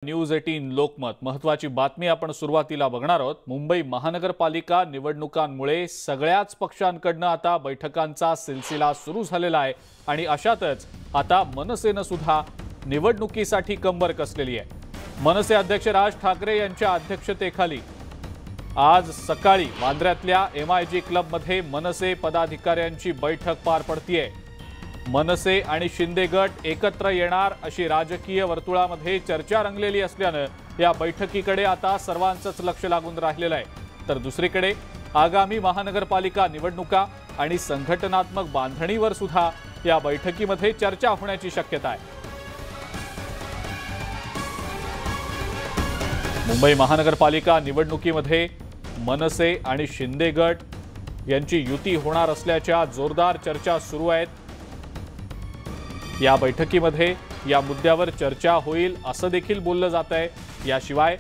News 18 Lokmat महत्वाची बातमी आपण सुरुवातीला बघणार आहोत। मुंबई महानगरपालिका निवडणुकांमुळे सगळ्याच पक्षांकडून आता बैठकांचा सिलसिला सुरू झालेला आहे आणि अशातच आता मनसेने सुद्धा निवडणुकीसाठी कंबर कसलेली आहे। मनसे अध्यक्ष राज ठाकरे यांच्या अध्यक्षतेखाली आज सकाळी वांद्र्यातल्या MIG क्लबमध्ये मनसे पदाधिकाऱ्यांची बैठक पार पडतीये। मनसे आणि शिंदे गट एकत्र येणार अशी राजकीय वर्तुळामध्ये चर्चा रंगलेली असल्याने या बैठकीकडे आता सर्वांचंच लक्ष लागून राहिलेलं आहे। तर दुसरीकडे आगामी महानगरपालिका निवडणुका आणि संघटनात्मक बांधणीवर सुद्धा या बैठकीमध्ये चर्चा होण्याची शक्यता आहे। मुंबई महानगरपालिका निवडणुकीमध्ये मनसे आणि शिंदे गट यांची युती होणार असल्याच्या जोरदार चर्चा सुरू आहेत। या बैठकीमध्ये या मुद्द्यावर चर्चा होईल असं देखील बोललं जात आहे। याशिवाय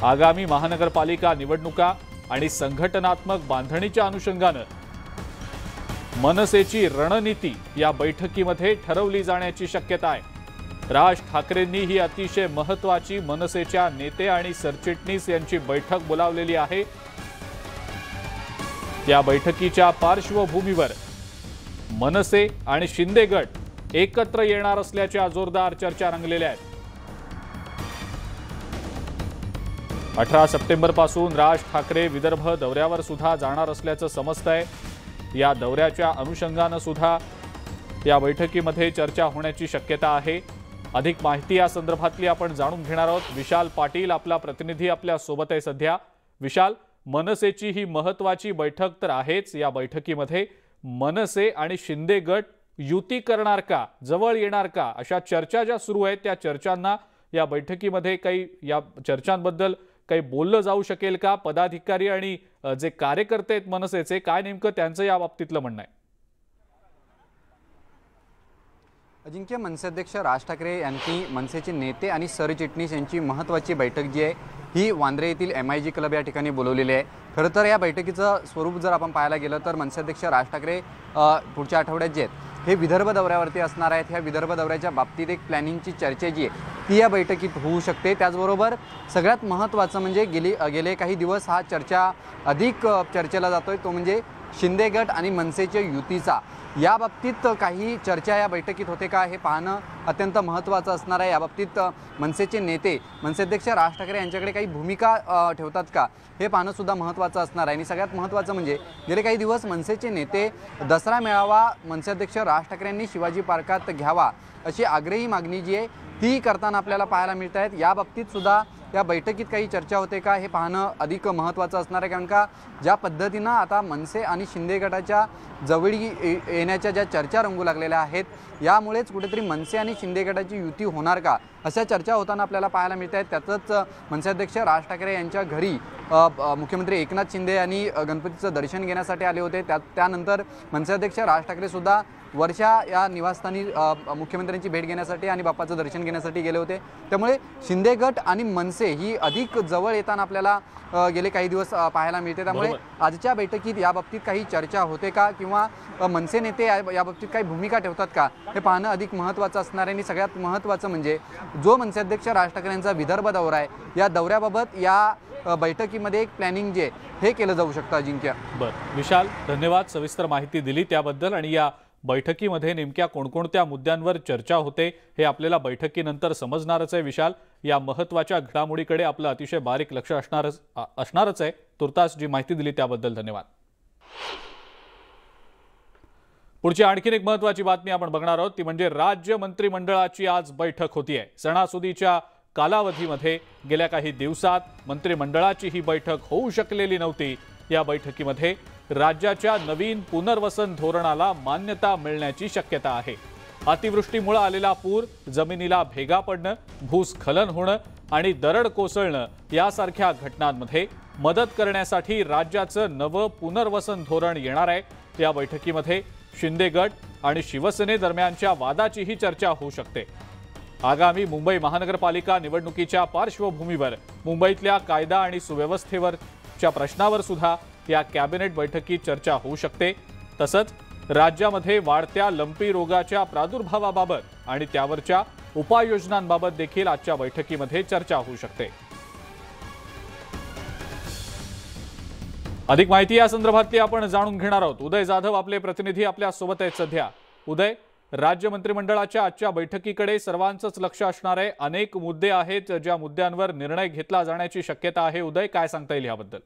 आगामी महानगरपालिका निवडणुका आणि संघटनात्मक बांधणीच्या अनुषंगाने मनसेची रणनीती या बैठकीमध्ये ठरवली जाण्याची शक्यता आहे। राज ठाकरेंनी ही अतिशय महत्त्वाची मनसेच्या नेते आणि सरचिटणीस यांची बैठक बोलावलेली आहे। या बैठकीच्या पार्श्वभूमीवर मनसे आणि शिंदे गट एकत्र येणार असल्याच्या जोरदार चर्चा रंगलेल्या आहेत। 18 सप्टेंबर पासून राज ठाकरे विदर्भ दौऱ्यावर सुद्धा जाणार असल्याचं समजतंय। या दौऱ्याच्या अनुषंगाने सुद्धा या बैठकीमध्ये चर्चा होण्याची शक्यता आहे। अधिक माहिती या संदर्भातली आपण जाणून घेणार आहोत। विशाल पाटील आपला प्रतिनिधी आपल्या सोबत आहे सध्या। विशाल, मनसेची ही महत्त्वाची बैठक तर आहेच। या बैठकीमध्ये मनसे आणि शिंदे गट युती करणार का, जवळ येणार का, अशा चर्चा ज्या सुरू आहेत त्या चर्चांना या बैठकीमध्ये काही या चर्चांबद्दल काही बोललं जाऊ शकेल का? पदाधिकारी आणि जे कार्यकर्ते आहेत मनसेचे, काय नेमकं त्यांचं या बाबतीतलं म्हणणं आहे? अजिंक्य, मनसे अध्यक्ष राज ठाकरे यांनी मनसेचे नेते आणि सरचिटणीस यांची महत्त्वाची बैठक जी आहे ही वांद्रे येथील MIG क्लब या ठिकाणी बोलवलेली आहे। खरं तर या बैठकीचं स्वरूप जर आपण पाहायला गेलं तर मनसे अध्यक्ष राज ठाकरे पुढच्या आठवड्यात जे आहेत हे विदर्भ दौऱ्यावरती असणार आहेत। ह्या विदर्भ दौऱ्याच्या बाबतीत एक प्लॅनिंगची चर्चा जी आहे ती या बैठकीत होऊ शकते। त्याचबरोबर सगळ्यात महत्त्वाचं म्हणजे गेले काही दिवस हा चर्चा अधिक चर्चेला जातोय तो म्हणजे शिंदे गट आणि मनसेच्या युतीचा। या बाबतीत काही चर्चा या बैठकीत होते का हे पाहणं अत्यंत महत्त्वाचं असणार आहे। या बाबतीत मनसेचे नेते मनसे अध्यक्ष राज ठाकरे यांच्याकडे काही भूमिका ठेवतात का हे पाहणं सुद्धा महत्त्वाचं असणार आहे। आणि सगळ्यात महत्त्वाचं म्हणजे गेले काही दिवस मनसेचे नेते दसरा मेळावा मनसे अध्यक्ष राज ठाकरे यांनी शिवाजी पार्कात घ्यावा अशी आग्रही मागणी जी आहे ती करताना आपल्याला पाहायला मिळत आहेत। या बाबतीत सुद्धा या बैठकीत काही चर्चा होते का हे पाहणं अधिक महत्त्वाचं असणार आहे। कारण का ज्या पद्धतीनं आता मनसे आणि शिंदे गटाच्या जवळी येण्याच्या ज्या चर्चा रंगू लागलेल्या आहेत यामुळेच कुठेतरी मनसे आणि शिंदे गटाची युती होणार का अशा चर्चा होताना आपल्याला पाहायला मिळत आहेत। त्यातच मनसे अध्यक्ष राज ठाकरे यांच्या घरी मुख्यमंत्री एकनाथ शिंदे यांनी गणपतीचं दर्शन घेण्यासाठी आले होते। त्यानंतर मनसे अध्यक्ष राज ठाकरे सुद्धा वर्षा या निवासस्थानी मुख्यमंत्र्यांची भेट घेण्यासाठी आणि बाप्पाचं दर्शन घेण्यासाठी गेले होते। त्यामुळे शिंदे गट आणि मनसे ही अधिक जवळ येताना आपल्याला गेले काही दिवस पाहायला मिळते। त्यामुळे आजच्या बैठकीत या बाबतीत काही चर्चा होते का किंवा मनसे नेते या बाबतीत काही भूमिका ठेवतात का हे पाहणं अधिक महत्त्वाचं असणार आहे। आणि सगळ्यात महत्त्वाचं म्हणजे जो मनसे अध्यक्ष राज ठाकरे यांचा विदर्भ दौरा आहे या दौऱ्याबाबत या बैठकीमध्ये एक प्लॅनिंग जे हे केलं जाऊ शकतं। अजिंक्य, बरं विशाल, धन्यवाद सविस्तर माहिती दिली त्याबद्दल। आणि या बैठकीमध्ये नेमक्या कोणकोणत्या मुद्द्यांवर चर्चा होते हे आपल्याला बैठकीनंतर समजणारच आहे। विशाल, या महत्त्वाच्या घडामोडीकडे आपलं अतिशय बारीक लक्ष असणारच आहे। तुर्तास जी माहिती दिली त्याबद्दल धन्यवाद। पुढची आणखीन एक महत्त्वाची बातमी आपण बघणार आहोत ती म्हणजे राज्य मंत्रिमंडळाची आज बैठक होतीये। सणासुदीच्या कालावधीमध्ये गेल्या काही दिवसात मंत्रिमंडळाची ही बैठक होऊ शकलेली नव्हती। या बैठकीमध्ये राज्याच्या नवीन पुनर्वसन धोरणाला मान्यता मिळण्याची शक्यता आहे। अतिवृष्टीमुळे आलेला पूर, जमिनीला भेगा पडणं, भूस्खलन होणं आणि दरड कोसळणं यासारख्या घटनांमध्ये मदत करण्यासाठी राज्याचं नवं पुनर्वसन धोरण येणार आहे। या बैठकीमध्ये शिंदे गट आणि शिवसेनेदरम्यानच्या वादाचीही चर्चा होऊ शकते। आगामी मुंबई महानगरपालिका निवडणुकीच्या पार्श्वभूमीवर मुंबईतल्या कायदा आणि सुव्यवस्थेवरच्या प्रश्नावर सुद्धा या कॅबिनेट बैठकीत चर्चा होऊ शकते। तसंच राज्यामध्ये वाढत्या लंपी रोगाच्या प्रादुर्भावाबाबत आणि त्यावरच्या उपाययोजनांबाबत देखील आजच्या बैठकीमध्ये चर्चा होऊ शकते। अधिक माहिती या संदर्भातली आपण जाणून घेणार आहोत। उदय जाधव आपले प्रतिनिधी आपल्या सोबत आहेत सध्या। उदय, राज्य मंत्रिमंडळाच्या आजच्या बैठकीकडे सर्वांचंच लक्ष असणार आहे। अनेक मुद्दे आहेत ज्या मुद्द्यांवर निर्णय घेतला जाण्याची शक्यता आहे। उदय, काय सांगता येईल याबद्दल?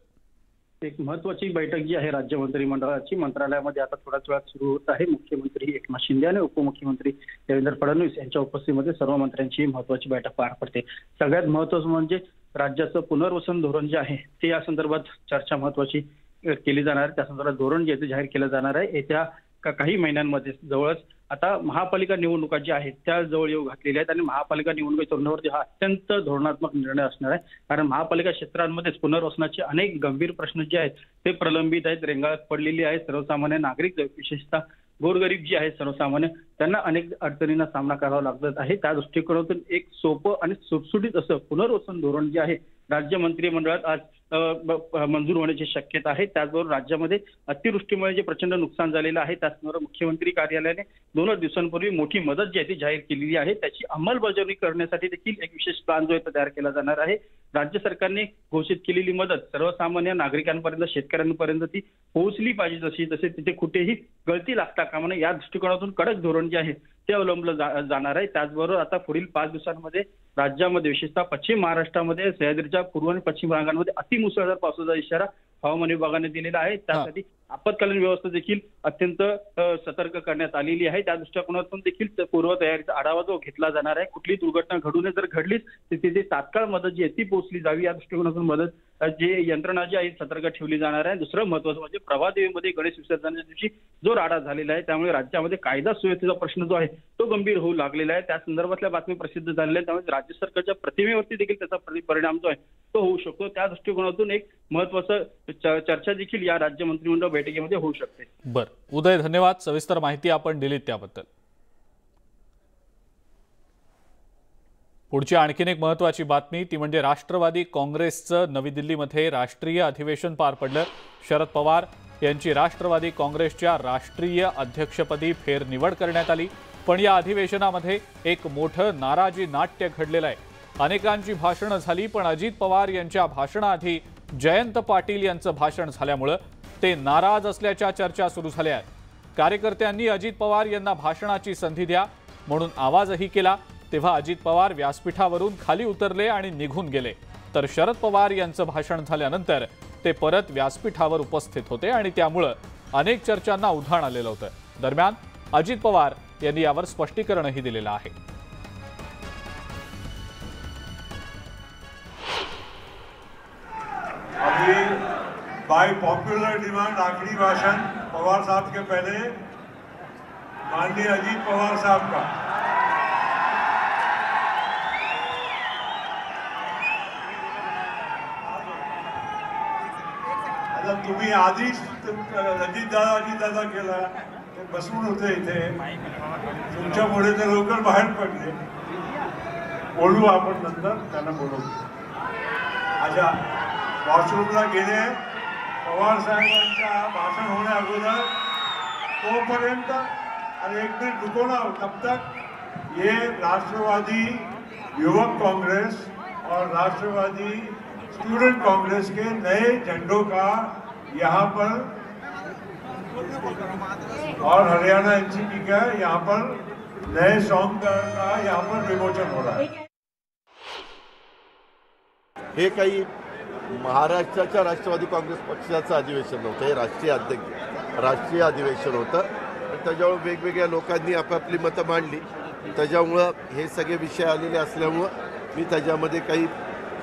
एक महत्वाची बैठक जी आहे राज्य मंत्रिमंडळाची मंत्रालयामध्ये आता थोड्याच वेळात सुरू होत आहे। मुख्यमंत्री एकनाथ शिंदे आणि उपमुख्यमंत्री देवेंद्र फडणवीस यांच्या उपस्थितीमध्ये सर्व मंत्र्यांची महत्वाची बैठक पार पडते। सगळ्यात महत्वाचं म्हणजे राज्याचं पुनर्वसन धोरण जे आहे ते या संदर्भात चर्चा महत्वाची केली जाणार आहे। त्या संदर्भात धोरण जे ते जाहीर केलं जाणार आहे। येत्या काही महिन्यांमध्ये जवळच आता महापालिका निवडणुका जी आहेत त्या जवळ येऊ घातलेल्या आहेत आणि महापालिका निवडणुकीच्या तोंडावरती हा अत्यंत धोरणात्मक निर्णय असणार आहे। कारण महापालिका क्षेत्रांमध्येच पुनर्वसनाचे अनेक गंभीर प्रश्न जे आहेत ते प्रलंबित आहेत, रेंगाळत पडलेली आहेत। सर्वसामान्य नागरिक विशेषतः गोरगरीब जी आहेत सर्वसामान्य त्यांना अनेक अडचणींना सामना करावा लागत आहे। त्या दृष्टिकोनातून एक सोपं आणि सुटसुटीत असं पुनर्वसन धोरण जे आहे राज्य मंत्रिमंडळात आज मंजूर होण्याची शक्यता आहे। त्याचबरोबर राज्यामध्ये अतिवृष्टीमुळे जे प्रचंड नुकसान झालेलं आहे त्याचबरोबर मुख्यमंत्री कार्यालयाने 2 दिवसांपूर्वी मोठी मदत जी आहे ती जाहीर केलेली आहे। त्याची अंमलबजावणी करण्यासाठी देखील एक विशेष प्लॅन जो आहे तो तयार केला जाणार आहे। राज्य सरकारने घोषित केलेली मदत सर्वसामान्य नागरिकांपर्यंत, शेतकऱ्यांपर्यंत ती पोहोचली पाहिजे। तसे तिथे कुठेही गळती लागता कामा नये या दृष्टिकोनातून कडक धोरण जे आहे ते अवलंबलं जाणार आहे। त्याचबरोबर आता पुढील 5 दिवसांमध्ये राज्यामध्ये विशेषतः पश्चिम महाराष्ट्रामध्ये सह्याद्रीच्या पूर्व आणि पश्चिम भागांमध्ये अतिमुसळधार पावसाचा इशारा हवामान विभागाने दिलेला आहे। त्यासाठी आपत्कालीन व्यवस्था देखील अत्यंत सतर्क करण्यात आलेली आहे। त्या दृष्टिकोनातून देखील पूर्व तयारीचा आढावा जो घेतला जाणार आहे। कुठली दुर्घटना घडू नये, जर घडलीच तर तिथे तात्काळ मदत जी आहे ती पोहोचली जावी या दृष्टिकोनातून मदत जे यंत्रणा जी आहे सतर्क ठेवली जाणार आहे। दुसरं महत्त्वाचं म्हणजे प्रभादेवीमध्ये गणेश विसर्जनाच्या दिवशी जो राडा झालेला आहे त्यामुळे राज्यामध्ये कायदा सुव्यवस्थेचा प्रश्न जो आहे तो गंभीर होऊ लागलेला आहे। त्या संदर्भातल्या बातमी प्रसिद्ध झालेल्या आहेत। त्यामुळे राज्य सरकारच्या प्रतिमेवरती देखील त्याचा परिणाम जो आहे तो होऊ शकतो। त्या दृष्टिकोनातून एक महत्त्वाचं चर्चा देखील या राज्य मंत्रिमंडळ बैठकीमध्ये होऊ शकते। बरं उदय, धन्यवाद। सविस्तर माहिती आपण दिलीत त्याबद्दल। पुढची आणखीन एक महत्त्वाची बातमी ती म्हणजे राष्ट्रवादी काँग्रेसचं नवी दिल्लीमध्ये राष्ट्रीय अधिवेशन पार पडलं। शरद पवार यांची राष्ट्रवादी काँग्रेसच्या राष्ट्रीय अध्यक्षपदी फेरनिवड करण्यात आली। पण या अधिवेशनामध्ये एक मोठं नाराजी नाट्य घडलेलं आहे। अनेकांची भाषणं झाली पण अजित पवार यांच्या भाषणाआधी जयंत पाटील यांचं भाषण झाल्यामुळे ते नाराज असल्याच्या चर्चा सुरू झाल्या आहेत। कार्यकर्त्यांनी अजित पवार यांना भाषणाची संधी द्या म्हणून आवाजही केला। तेव्हा अजित पवार व्यासपीठावरून खाली उतरले आणि निघून गेले। तर शरद पवार यांचं भाषण झाल्यानंतर ते परत व्यासपीठावर उपस्थित होते आणि त्यामुळे अनेक चर्चांना उधाण आलेलं होतं। दरम्यान अजित पवार यांनी यावर स्पष्टीकरणही दिलेलं आहे। अभी बाय पॉपुलर डिमांड आखिरी भाषण पवार साहब के पहले माननीय अजीत पवार साहब का। आता तुम्ही आधीच अजित दादा केला ते बसून होते इथे, तुमच्यामुळे ते लवकर बाहेर पडले। बोलू आपण नंतर, त्यांना बोलू। अच्छा, वॉशरूमला गेले पवार साहेबांच्या भाषण होने अगोदर, तोपर्यंत अरे एक मिनट रुको ना, तब तक ये राष्ट्रवादी युवक कांग्रेस और राष्ट्रवादी स्टूडेंट कांग्रेस के नए झंडों का यहाँ पर और हरियाणा एनसीपी का यहाँ पर नए सॉन्ग का यहाँ पर विमोचन हो रहा है। हे काही महाराष्ट्राच्या राष्ट्रवादी काँग्रेस पक्षाचं अधिवेशन नव्हतं, हे राष्ट्रीय अधिवेशन होतं। त्याच्यावर वेगवेगळ्या लोकांनी आपापली मतं मांडली। त्याच्यामुळं हे सगळे विषय आलेले असल्यामुळं मी त्याच्यामध्ये काही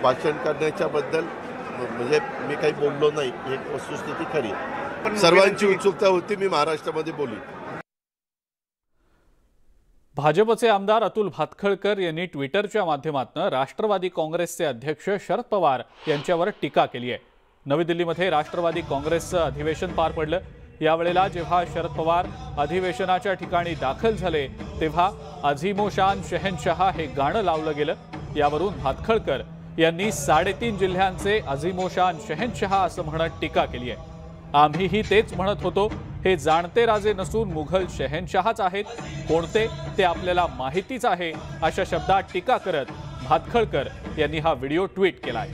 भाषण करण्याच्या बद्दल म्हणजे मी काही बोललो नाही। एक वस्तुस्थिती खरी आहे, सर्वांची उत्सुकता होती मी महाराष्ट्रामध्ये बोली। भाजपचे आमदार अतुल भातखळकर यांनी ट्विटरच्या माध्यमातून राष्ट्रवादी काँग्रेसचे अध्यक्ष शरद पवार यांच्यावर टीका केली आहे। नवी दिल्लीमध्ये राष्ट्रवादी काँग्रेसचं अधिवेशन पार पडलं। यावेळेला जेव्हा शरद पवार अधिवेशनाच्या ठिकाणी दाखल झाले तेव्हा अझीमोशान शहनशाह हे गाणं लावलं गेलं। यावरून भातखळकर यांनी 3.5 जिल्ह्यांचे अझीमोशान शहनशाह असं म्हणत टीका केली आहे। आम्हीही तेच म्हणत होतो, हे जाणते राजे नसून मुघल शहेनशहाच आहेत. कोणते ते आपल्याला माहितीच आहे, अशा शब्दात टीका करत भातखळकर यांनी हा व्हिडिओ ट्विट केलाय.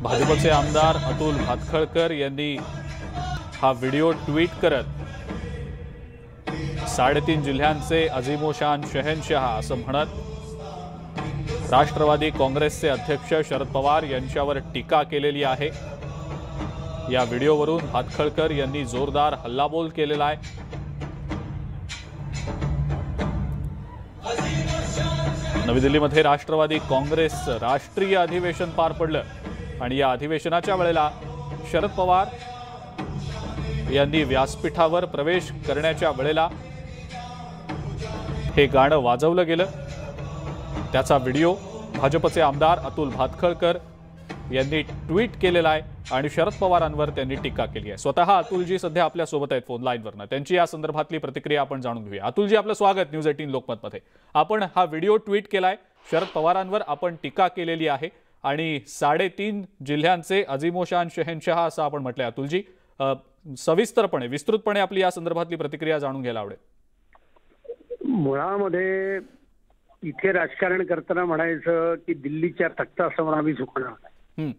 भाजपचे आमदार अतुल भातखळकर यांनी हा व्हिडिओ ट्विट करत 3.5 जिल्ह्यांचे अझीमोशान शहेनशहा असं म्हणत राष्ट्रवादी काँग्रेसचे अध्यक्ष शरद पवार यांच्यावर टीका केलेली आहे. या व्हिडिओवरून भातखळकर यांनी जोरदार हल्लाबोल केलेला आहे. नवी दिल्लीमध्ये राष्ट्रवादी काँग्रेसचं राष्ट्रीय अधिवेशन पार पडलं आणि या अधिवेशनाच्या वेळेला शरद पवार यांनी व्यासपीठावर प्रवेश करण्याच्या वेळेला हे गाणं वाजवलं गेलं. त्याचा व्हिडिओ भाजपचे आमदार अतुल भातखळकर यांनी ट्विट केलेला आहे आणि शरद पवारांवर त्यांनी टीका केली आहे. स्वतः अतुलजी सध्या आपल्या सोबत आहेत फोन लाईनवरनं. त्यांची या संदर्भातली प्रतिक्रिया आपण जाणून घेऊया. अतुलजी, आपलं स्वागत न्यूज 18 लोकमतमध्ये. आपण हा व्हिडिओ ट्विट केलाय, शरद पवारांवर आपण टीका केलेली आहे आणि 3.5 जिल्ह्यांचे अझीमोशान शहेनशहा असं आपण म्हटलंय. अतुलजी, सविस्तरपणे विस्तृतपणे आपली या संदर्भातली प्रतिक्रिया जाणून घ्यायला आवडेल. मुळामध्ये इथे राजकारण करताना म्हणायचं की दिल्लीच्या तख्तासमोर आम्ही झुकणार नाही.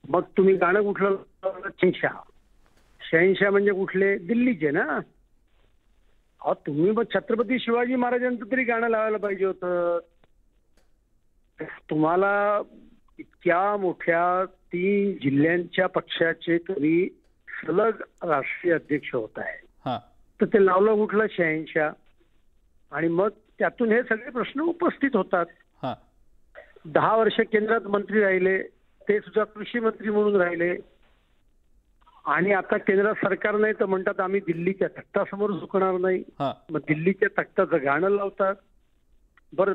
मग तुम्ही गाणं कुठलं? शहेनशाह म्हणजे कुठले? दिल्लीचे ना. अहो, तुम्ही मग छत्रपती शिवाजी महाराजांचं तरी गाणं लावायला पाहिजे होतं. तुम्हाला इतक्या मोठ्या 3 जिल्ह्यांच्या पक्षाचे तरी सलग राष्ट्रीय अध्यक्ष होत आहे, तर ते लावलं कुठलं? शहेनशाह. आणि मग त्यातून हे सगळे प्रश्न उपस्थित होतात. 10 वर्ष केंद्रात मंत्री राहिले, ते सुद्धा कृषी मंत्री म्हणून राहिले आणि आता केंद्र सरकार नाही तर म्हणतात आम्ही दिल्लीच्या तख्तासमोर झुकणार नाही. मग दिल्लीच्या तख्ताचं गाणं लावतात. बरं,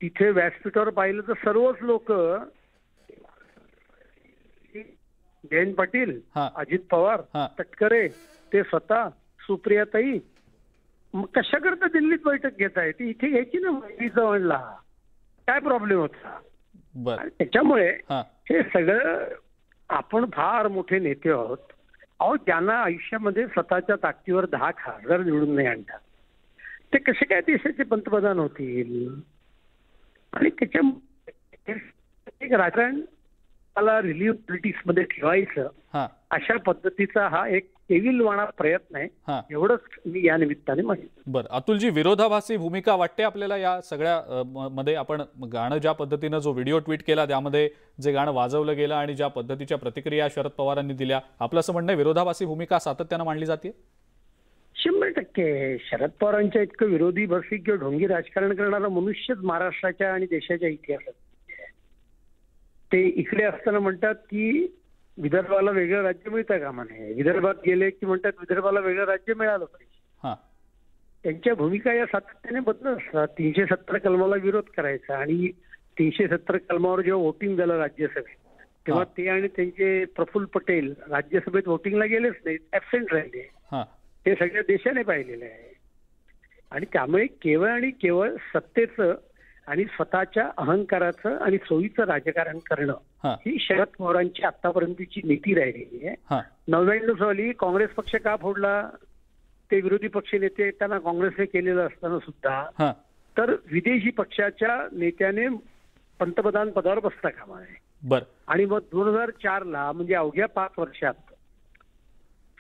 तिथे व्यासपीठावर पाहिलं तर सर्वच लोक, जयंत पाटील, अजित पवार, तटकरे, ते स्वतः, सुप्रियाताई, मग कशाकरता दिल्लीत बैठक घेत आहे? ती इथे घ्यायची ना चव्हाणला. काय प्रॉब्लेम होता? त्याच्यामुळे हे सगळं, आपण फार मोठे नेते आहोत. अहो, ज्यांना आयुष्यामध्ये स्वतःच्या ताकदीवर 10 खासदार निवडून नाही आणतात, ते कसे काय देशाचे पंतप्रधान होतील? आणि त्याच्या एक राजकारण मला रिलीव्ह पॉलिटिक्स मध्ये ठेवायचं अशा पद्धतीचा हा एक केविलवाणा प्रयत्न आहे, एवढंच मी या निमित्ताने म्हणेन. बरं अतुलजी, विरोधाभासी भूमिका वाटते आपल्याला या सगळ्या मध्ये? आपण गाणं ज्या पद्धतीनं जो व्हिडिओ ट्विट केला त्यामध्ये जे गाणं वाजवलं गेलं आणि ज्या पद्धतीच्या प्रतिक्रिया शरद पवारांनी दिल्या, आपलं असं म्हणणं विरोधाभासी भूमिका सातत्यानं मांडली जाते? 100% शरद पवारांच्या इतकं विरोधी भाषिक किंवा ढोंगी राजकारण करणारा मनुष्यच महाराष्ट्राच्या आणि देशाच्या इतिहासात. ते इकडे असताना म्हणतात की विदर्भाला वेगळं राज्य मिळतं कामा नये, विदर्भात गेले की म्हणतात विदर्भाला वेगळं राज्य मिळालं पाहिजे. त्यांच्या भूमिका या सातत्याने बदलत असतात. 370 कलमाला विरोध करायचा आणि 370 कलमावर जेव्हा वोटिंग झालं राज्यसभेत, तेव्हा ते आणि त्यांचे प्रफुल्ल पटेल राज्यसभेत वोटिंगला गेलेच नाही, ऍबसेंट राहिले. हे सगळ्या देशाने पाहिलेलं आहे. आणि त्यामुळे केवळ आणि केवळ सत्तेचं आणि स्वतःच्या अहंकाराचं आणि सोयीचं राजकारण करणं ही शरद पवारांची आतापर्यंतची नीती राहिलेली आहे. 99 साली काँग्रेस पक्ष का फोडला? ते विरोधी पक्ष नेते त्यांना काँग्रेसने केलेलं असताना सुद्धा, तर विदेशी पक्षाच्या नेत्याने पंतप्रधान पदावर बसता कामा नये. आणि मग 2004ला म्हणजे अवघ्या 5 वर्षात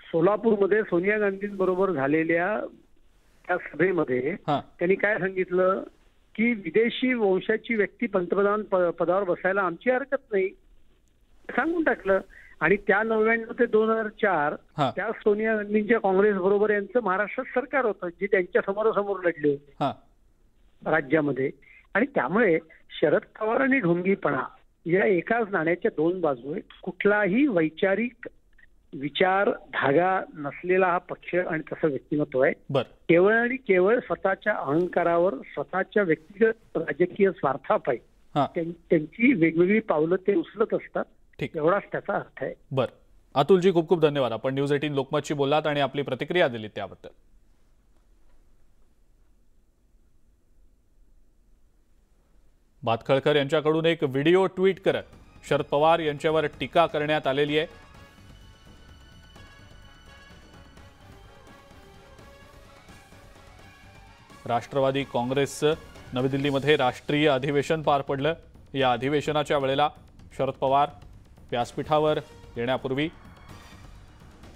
सोलापूरमध्ये सोनिया गांधींबरोबर झालेल्या त्या सभेमध्ये त्यांनी काय सांगितलं की विदेशी वंशाची व्यक्ती पंतप्रधान पदावर बसायला आमची हरकत नाही, सांगून टाकलं. आणि त्या 99 ते 2004 त्या सोनिया गांधींच्या काँग्रेस बरोबर यांचं महाराष्ट्रात सरकार होतं, जे त्यांच्या समोरासमोर लढले होते राज्यामध्ये. आणि त्यामुळे शरद पवार आणि ढोंगीपणा या एकाच नाण्याच्या 2 बाजू आहेत. कुठलाही वैचारिक विचार धागा नसलेला हा पक्ष आणि तसं व्यक्तिमत्व आहे. केवळ आणि केवळ स्वतःच्या अहंकारावर, स्वतःच्या व्यक्तिगत राजकीय स्वार्थापायी त्यांची वेगवेगळी पावलं ते उचलत असतात, एवढाच त्याचा अर्थ आहे. अतुलजी खूप खूप धन्यवाद. आपण न्यूज 18 लोकमतशी बोललात आणि आपली प्रतिक्रिया दिली त्याबद्दल. भातखळकर यांच्याकडून एक व्हिडिओ ट्विट करत शरद पवार यांच्यावर टीका करण्यात आलेली आहे. राष्ट्रवादी काँग्रेसचं नवी दिल्लीमध्ये राष्ट्रीय अधिवेशन पार पडलं. या अधिवेशनाच्या वेळेला शरद पवार व्यासपीठावर येण्यापूर्वी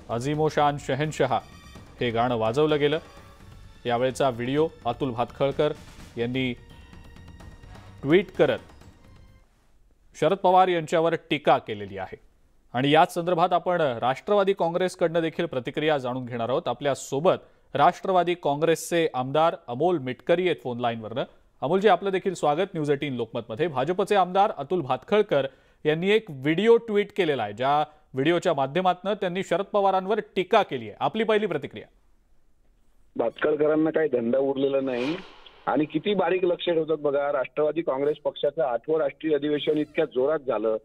अझीमोशान शहनशाह हे गाणं वाजवलं गेलं. यावेळेचा व्हिडिओ अतुल भातखळकर यांनी ट्विट करत शरद पवार यांच्यावर टीका केलेली आहे. आणि याच संदर्भात आपण राष्ट्रवादी काँग्रेसकडनं देखील प्रतिक्रिया जाणून घेणार आहोत. आपल्या सोबत राष्ट्रवादी काँग्रेसचे आमदार अमोल मिटकरी आहेत फोन लाईनवरनं. अमोलजी, आपलं देखील स्वागत न्यूज 18 लोकमतमध्ये. भाजपचे आमदार अतुल भातखळकर यांनी एक व्हिडिओ ट्विट केलेला आहे, ज्या व्हिडिओच्या माध्यमातून त्यांनी शरद पवारांवर टीका केली आहे. आपली पहिली प्रतिक्रिया. भातखळकरांना काही धंदा उरलेला नाही आणि किती बारीक लक्ष ठेवतात बघा. राष्ट्रवादी काँग्रेस पक्षाचं 8वं राष्ट्रीय अधिवेशन इतक्या जोरात झालं.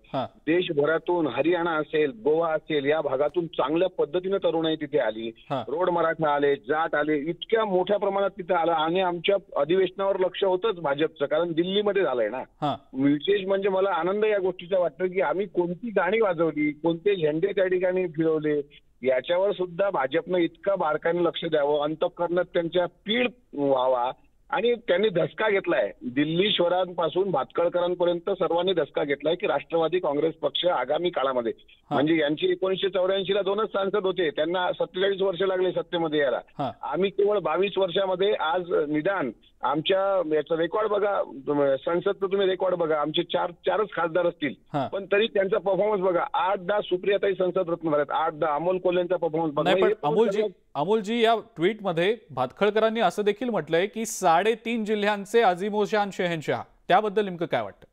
देशभरातून हरियाणा असेल, गोवा असेल, या भागातून चांगल्या पद्धतीने तरुणाई तिथे आली. रोड मराठा आले, जाट आले, इतक्या मोठ्या प्रमाणात तिथे आलं. आणि आमच्या अधिवेशनावर लक्ष होतंच भाजपचं, कारण दिल्लीमध्ये झालंय ना. विशेष म्हणजे मला आनंद या गोष्टीचा वाटतो की आम्ही कोणती गाणी वाजवली, कोणते झेंडे त्या ठिकाणी फिरवले, याच्यावर सुद्धा भाजपनं इतका बारकाईने लक्ष द्यावं, अंतःकरणात त्यांच्या पीड व्हावा. आणि त्यांनी धसका घेतलाय दिल्ली शहरांपासून भातखळकरांपर्यंत सर्वांनी धसका घेतलाय की राष्ट्रवादी काँग्रेस पक्ष आगामी काळामध्ये, म्हणजे यांची 1984ला 2च सांसद होते, त्यांना 47 वर्ष लागले सत्तेमध्ये यायला. आम्ही केवळ 22 वर्षामध्ये आज निदान आमच्या याचं रेकॉर्ड बघा, संसदचं तुम्ही रेकॉर्ड बघा, आमचे चारच खासदार असतील, पण तरी त्यांचा परफॉर्मन्स बघा. 8-10 सुप्रियाताई संसद रत्न झाल्यात, 8-10 अमोल कोल्हेंचा परफॉर्मन्स बघा. अमोलजी, या ट्विटमध्ये भातखळकरांनी असं देखील म्हटलंय की 3.5 जिल्ह्यांचे अझीमोशान शहनशाह, त्याबद्दल नेमकं काय वाटतं?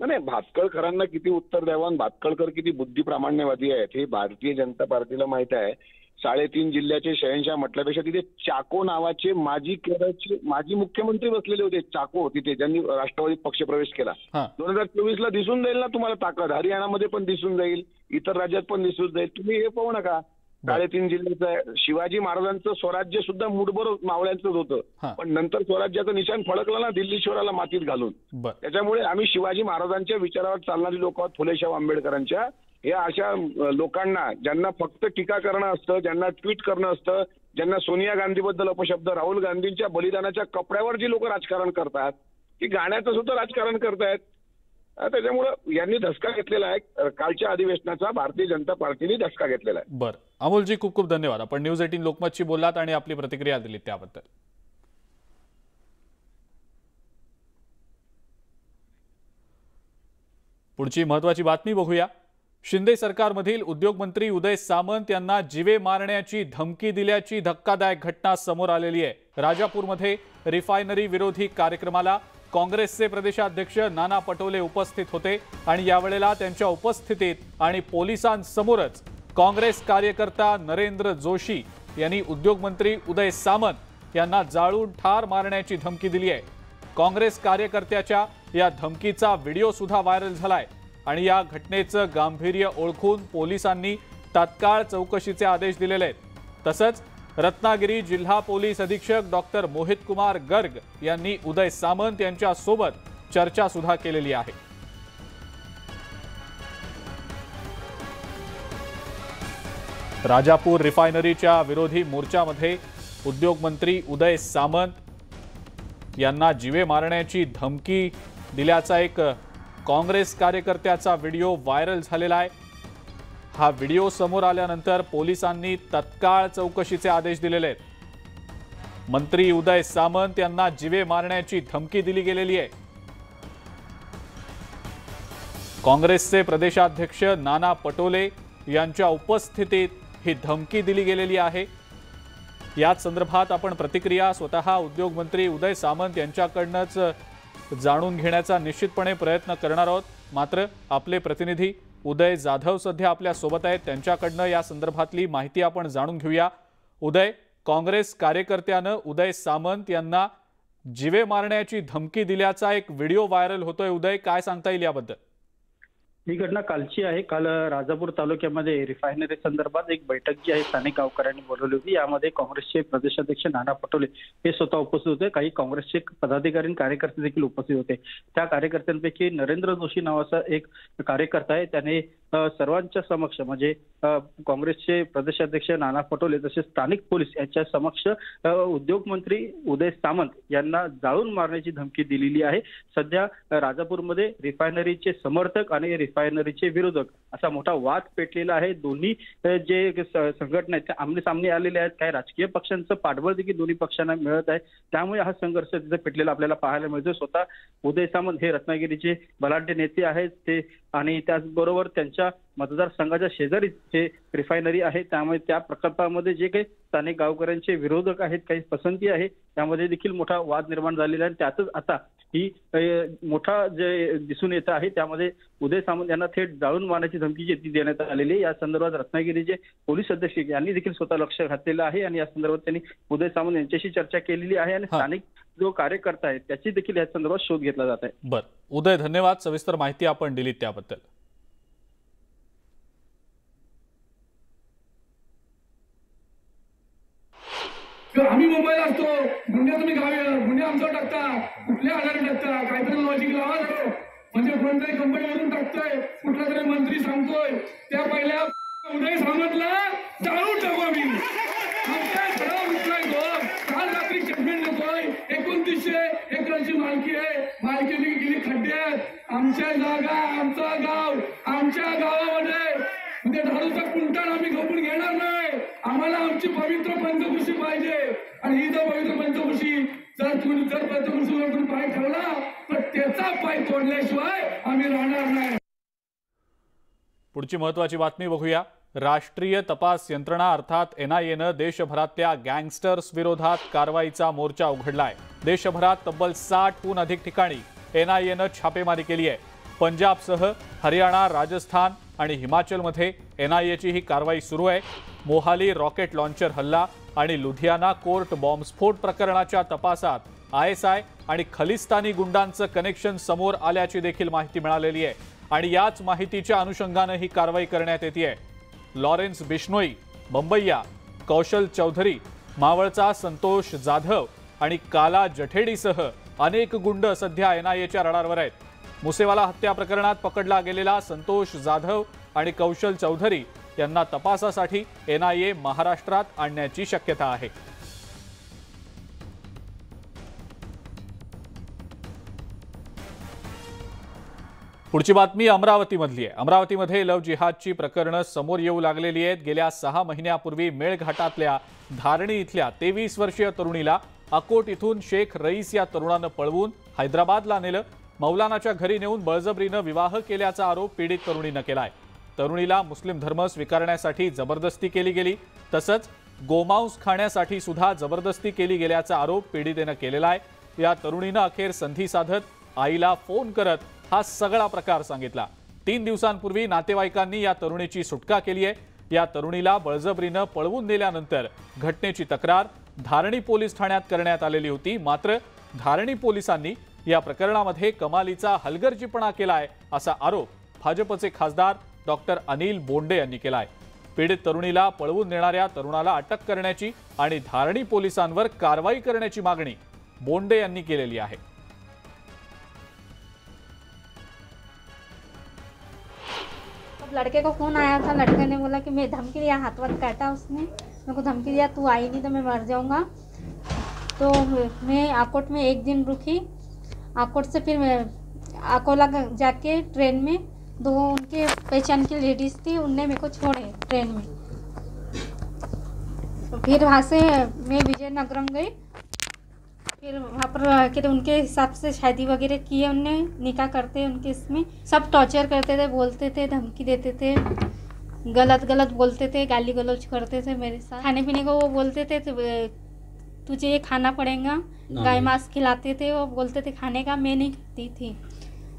नाही, भातखळकरांना किती उत्तर द्यावं आणि भातखळकर किती बुद्धिप्रामाण्यवादी आहेत हे भारतीय जनता पार्टीला माहित आहे. 3.5 जिल्ह्याचे शहनशाह म्हटल्यापेक्षा तिथे चाको नावाचे केरळचे माजी मुख्यमंत्री बसलेले होते. चाको तिथे ज्यांनी राष्ट्रवादी पक्ष प्रवेश केला. 2024ला दिसून जाईल ना तुम्हाला ताकद. हरियाणामध्ये पण दिसून जाईल, इतर राज्यात पण दिसून जाईल. तुम्ही हे पाहू नका. 3.5 जिल्ह्याचं शिवाजी महाराजांचं स्वराज्य सुद्धा मुठभर मावळ्यांचंच होतं, पण नंतर स्वराज्याचं निशाण फळकलं ना दिल्लीश्वराला मातीत घालून. त्याच्यामुळे आम्ही शिवाजी महाराजांच्या विचारावर चालणारी लोक आहोत, फुलेशाह आंबेडकरांच्या. या अशा लोकांना, ज्यांना फक्त टीका करणं असतं, ज्यांना ट्विट करणं असतं, ज्यांना सोनिया गांधीबद्दल अपशब्द, राहुल गांधींच्या बलिदानाच्या कपड्यावर जी लोक राजकारण करतात, ती गाण्याचं सुद्धा राजकारण करतायत. त्याच्यामुळं यांनी धसका घेतलेला आहे. कालच्या अधिवेशनाचा भारतीय जनता पार्टीने धसका घेतलेला आहे. बरं अमोलजी, खूप खूप धन्यवाद. आपण न्यूज 18 लोकमतशी बोललात आणि आपली प्रतिक्रिया दिली त्याबद्दल. पुढची महत्वाची बातमी बघूया. शिंदे सरकारमधील उद्योगमंत्री उदय सामंत यांना जीवे मारण्याची धमकी दिल्याची धक्कादायक घटना समोर आलेली आहे. राजापूरमध्ये रिफायनरी विरोधी कार्यक्रमाला काँग्रेसचे प्रदेशाध्यक्ष नाना पटोले उपस्थित होते आणि यावेळेला त्यांच्या उपस्थितीत आणि पोलिसांसमोरच काँग्रेस कार्यकर्ता नरेंद्र जोशी यांनी उद्योगमंत्री उदय सामंत यांना जाळून ठार मारण्याची धमकी दिली आहे. काँग्रेस कार्यकर्त्याच्या या धमकीचा व्हिडिओ सुद्धा व्हायरल झालाय आणि या घटनेचं गांभीर्य ओळखून पोलिसांनी तात्काळ चौकशीचे आदेश दिलेले आहेत. तसंच रत्नागिरी जिल्हा पोलीस अधीक्षक डॉक्टर मोहित कुमार गर्ग यांनी उदय सामंत यांच्या सोबत चर्चा सुद्धा केलेली आहे. राजापूर रिफायनरीच्या विरोधी मोर्चामध्ये उद्योगमंत्री उदय सामंत यांना जीवे मारण्याची धमकी दिल्याचा एक काँग्रेस कार्यकर्त्याचा व्हिडिओ व्हायरल झालेला आहे. हा व्हिडिओ समोर आल्यानंतर पोलिसांनी तत्काळ चौकशीचे आदेश दिलेले आहेत. मंत्री उदय सामंत यांना जीवे मारण्याची धमकी दिली गेलेली आहे. काँग्रेसचे प्रदेशाध्यक्ष नाना पटोले यांच्या उपस्थितीत ही धमकी दिली गेलेली आहे. याच संदर्भात आपण प्रतिक्रिया स्वतः उद्योगमंत्री उदय सामंत यांच्याकडूनच जाणून घेण्याचा निश्चितपणे प्रयत्न करणार आहोत. मात्र आपले प्रतिनिधी उदय जाधव सध्या आपल्या सोबत आहेत, त्यांच्याकडनं या संदर्भातली माहिती आपण जाणून घेऊया. उदय, काँग्रेस कार्यकर्त्यानं उदय सामंत यांना जीवे मारण्याची धमकी दिल्याचा एक व्हिडिओ व्हायरल होतोय. उदय, काय सांगता येईल याबद्दल? ही घटना कालची आहे. काल राजापूर तालुक्यामध्ये रिफायनरी संदर्भात एक बैठक जी आहे स्थानिक गावकऱ्यांनी बोलवली होती. यामध्ये काँग्रेसचे प्रदेशाध्यक्ष नाना पटोले हे स्वतः उपस्थित होते. काही काँग्रेसचे पदाधिकारी आणि कार्यकर्ते देखील उपस्थित होते. त्या कार्यकर्त्यांपैकी नरेंद्र जोशी नावाचा एक कार्यकर्ता आहे. त्याने सर्वांच्या समक्ष म्हणजे काँग्रेसचे प्रदेशाध्यक्ष नाना पटोले तसेच स्थानिक पोलीस यांच्या समक्ष उद्योग मंत्री उदय सामंत यांना जाळून मारण्याची धमकी दिलेली आहे. सध्या राजापूरमध्ये रिफायनरीचे समर्थक आणि रिफायनरीचे विरोधक असा मोठा वाद पेटलेला आहे. दोन्ही जे संघटना आहेत त्या आमने सामने आलेल्या आहेत. काही राजकीय पक्षांचं पाठबळ देखील दोन्ही पक्षांना मिळत आहे. त्यामुळे हा संघर्ष तिथे पेटलेला आपल्याला पाहायला मिळतो. स्वतः उदय सामंत हे रत्नागिरीचे बलाढ्य नेते आहेत ते आणि त्याचबरोबर त्यांच्या मतदारसंघाच्या शेजारी हे रिफायनरी आहे. त्यामुळे त्या प्रकल्पामध्ये जे काही स्थानिक गावकऱ्यांचे विरोधक आहेत काही पसंती आहे त्यामध्ये देखील मोठा वाद निर्माण झालेला आहे. त्यातच आता ही मोठा जे दिसून येत आहे त्यामध्ये उदय सामंत यांना थेट जाळून मारण्याची धमकी जी ती देण्यात आलेली आहे. या संदर्भात रत्नागिरीचे पोलीस अधीक्षक यांनी देखील स्वतः लक्ष घातलेलं आहे आणि या संदर्भात त्यांनी उदय सामंत यांच्याशी चर्चा केलेली आहे आणि स्थानिक जो कार्यकर्ता आहे त्याची देखील या संदर्भात शोध घेतला जात आहे. बरं उदय, धन्यवाद. सविस्तर माहिती आपण दिलीत त्याबद्दल. आम्ही मुंबईला असतो, गुन्हे तुम्ही गुन्हे आमच्यावर टाकता, कुठल्या आधारे टाकता, काहीतरी लॉजिक लावा जरा. म्हणजे कोणत्याही कंपनीवरून टाकतोय, कुठला तरी मंत्री सांगतोय, त्या पहिल्या उदय सामंतला जाळून टाकू आम्ही. आमच्या घरावर उठलाय तो, काल रात्री स्टेटमेंट देतोय 2900 एकरांची मालकी आहे, मालकीने गेली खड्ड्यात. आमच्या जागा, आमचा गाव, आमच्या गावामध्ये म्हणजे दारूचा कुंटाण आम्ही खपून घेणार नाही. आम्हाला आमची पवित्र पंचकृषी पाहिजे आणि ही जर पवित्र पंचकृषी जर पंचकृषीवर तुम्ही पाय ठेवला तर त्याचा पाय तोडल्याशिवाय आम्ही राहणार नाही. पुढची महत्त्वाची बातमी बघूया. राष्ट्रीय तपास यंत्रणा अर्थात NIAनं देशभरातल्या गँगस्टर्स विरोधात कारवाईचा मोर्चा उघडलाय. देशभरात तब्बल 60हून अधिक ठिकाणी NIAनं छापेमारी केली आहे. पंजाबसह हरियाणा, राजस्थान आणि हिमाचलमध्ये NIAची ही कारवाई सुरू आहे. मोहाली रॉकेट लॉन्चर हल्ला आणि लुधियाना कोर्ट बॉम्बस्फोट प्रकरणाच्या तपासात ISI आणि खलिस्तानी गुंडांचं कनेक्शन समोर आल्याची देखील माहिती मिळालेली आहे आणि याच माहितीच्या अनुषंगानं ही कारवाई करण्यात येते. लॉरेन्स बिश्नोई, बंबैया, कौशल चौधरी, मावळचा संतोष जाधव आणि काला जठेडीसह अनेक गुंड सध्या NIAच्या रडारवर आहेत. मुसेवाला हत्या प्रकरणात पकडला गेलेला संतोष जाधव आणि कौशल चौधरी यांना तपासासाठी NIA महाराष्ट्रात आणण्याची शक्यता आहे. पुढची बातमी अमरावतीमधली आहे. अमरावतीमध्ये लव जिहादची प्रकरणं समोर येऊ लागलेली आहेत. गेल्या 6 महिन्यापूर्वी मेळघाटातल्या धारणी इथल्या 23 वर्षीय तरुणीला अकोट इथून शेख रईस या तरुणानं पळवून हैदराबादला नेलं. मौलानाच्या घरी नेऊन बळजबरीनं विवाह केल्याचा आरोप पीडित तरुणीनं केलाय. तरुणीला मुस्लिम धर्म स्वीकारण्यासाठी जबरदस्ती केली गेली तसंच गोमांस खाण्यासाठी सुद्धा जबरदस्ती केली गेल्याचा आरोप पीडितेनं केलेला आहे. या तरुणीनं अखेर संधी साधत आईला फोन करत हा सगळा प्रकार सांगितला. 3 दिवसांपूर्वी नातेवाईकांनी या तरुणीची सुटका केली आहे. या तरुणीला बळजबरीनं पळवून नेल्यानंतर घटनेची तक्रार धारणी पोलीस ठाण्यात करण्यात आलेली होती. मात्र धारणी पोलिसांनी या प्रकरणामध्ये कमालीचा हलगर्जीपणा केलाय असा आरोप भाजपचे खासदार डॉक्टर अनिल बोंडे यांनी केलाय. पीडित तरुणीला पळवून नेणाऱ्या तरुणाला अटक करण्याची आणि धारणी पोलिसांवर कारवाई करण्याची मागणी बोंडे यांनी केलेली आहे. लड़के को फोन आया था, लड़के ने बोला कि मैं धमकी दिया, हाथ वाथ काटा उसने, मेरे को धमकी दिया तू आई नहीं तो मैं मर जाऊंगा. तो मैं आकोट में 1 दिन रुकी. आकोट से फिर मैं अकोला जाके ट्रेन में 2 उनके पहचान की लेडीज़ थी, उनने मेरे को छोड़े ट्रेन में. तो फिर वहाँ से मैं विजयनगरम गई. फिर वहाँ पर कि उनके हिसाब से शादी वगैरह किए, उनने निकाह करते उनके इसमें सब टॉर्चर करते थे, बोलते थे, धमकी देते थे, गलत बोलते थे, गाली गलौज करते थे मेरे साथ. खाने पीने को वो बोलते थे तुझे ये खाना पड़ेगा, गाय मांस खिलाते थे, वो बोलते थे खाने का, मैं नहीं खाती थी.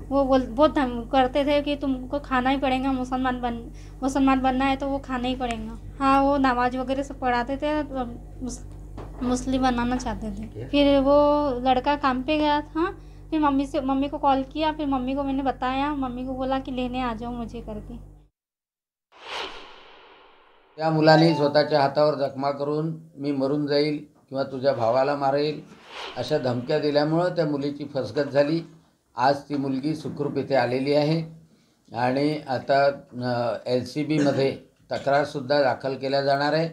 वो बहुत करते थे कि तुमको खाना ही पड़ेगा, मुसलमान बनना है तो वो खाना ही पड़ेगा. हाँ, वो नमाज वगैरह सब पढ़ाते थे, मुस्लिम बनाना चाहते थे. फिर वो लड़का काम पे गया था फिर मम्मी को कॉल किया, फिर मम्मी को मैंने बताया, मम्मी को बोला कि लेने आ जाओ मुझे करके। त्या मुलाने स्वतःच्या हातावर जखमा करून मी मरून जाईल किंवा तुझ्या भावाला मारेल अशा धमक्या दिल्यामुळे त्या मुलीची फसगत झाली। आज ती मुलगी सुखरूप इथे आलेली आहे आणि आता LCB मध्ये तक्रारसुद्धा दाखल केल्या जाणार आहे।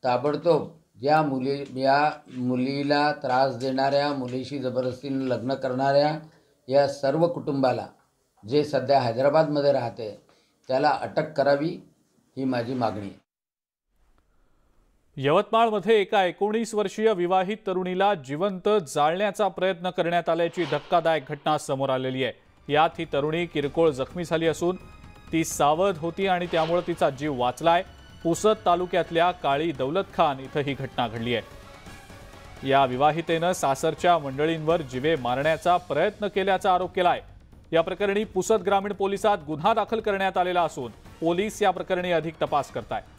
ताबडतोब या मुलीला त्रास देणाऱ्या, मुलीशी जबरदस्तीने लग्न करणाऱ्या या सर्व कुटुंबाला, जे सध्या हैदराबादमध्ये राहते, त्याला अटक करावी ही माझी मागणी आहे। यवतमाळमध्ये एका 19 वर्षीय विवाहित तरुणीला जिवंत जाळण्याचा प्रयत्न करण्यात आल्याची धक्कादायक घटना समोर आलेली आहे। यात ही तरुणी किरकोळ जखमी झाली असून ती सावध होती आणि त्यामुळे तिचा जीव वाचलाय। पुसद तालुक्यातल्या काळी दौलत खान इथं ही घटना घडली आहे। या विवाहितेनं सासरच्या मंडळींवर जिवे मारण्याचा प्रयत्न केल्याचा आरोप केलाय। या प्रकरणी पुसद ग्रामीण पोलिसात गुन्हा दाखल करण्यात आलेला असून पोलीस या प्रकरणी अधिक तपास करतायत।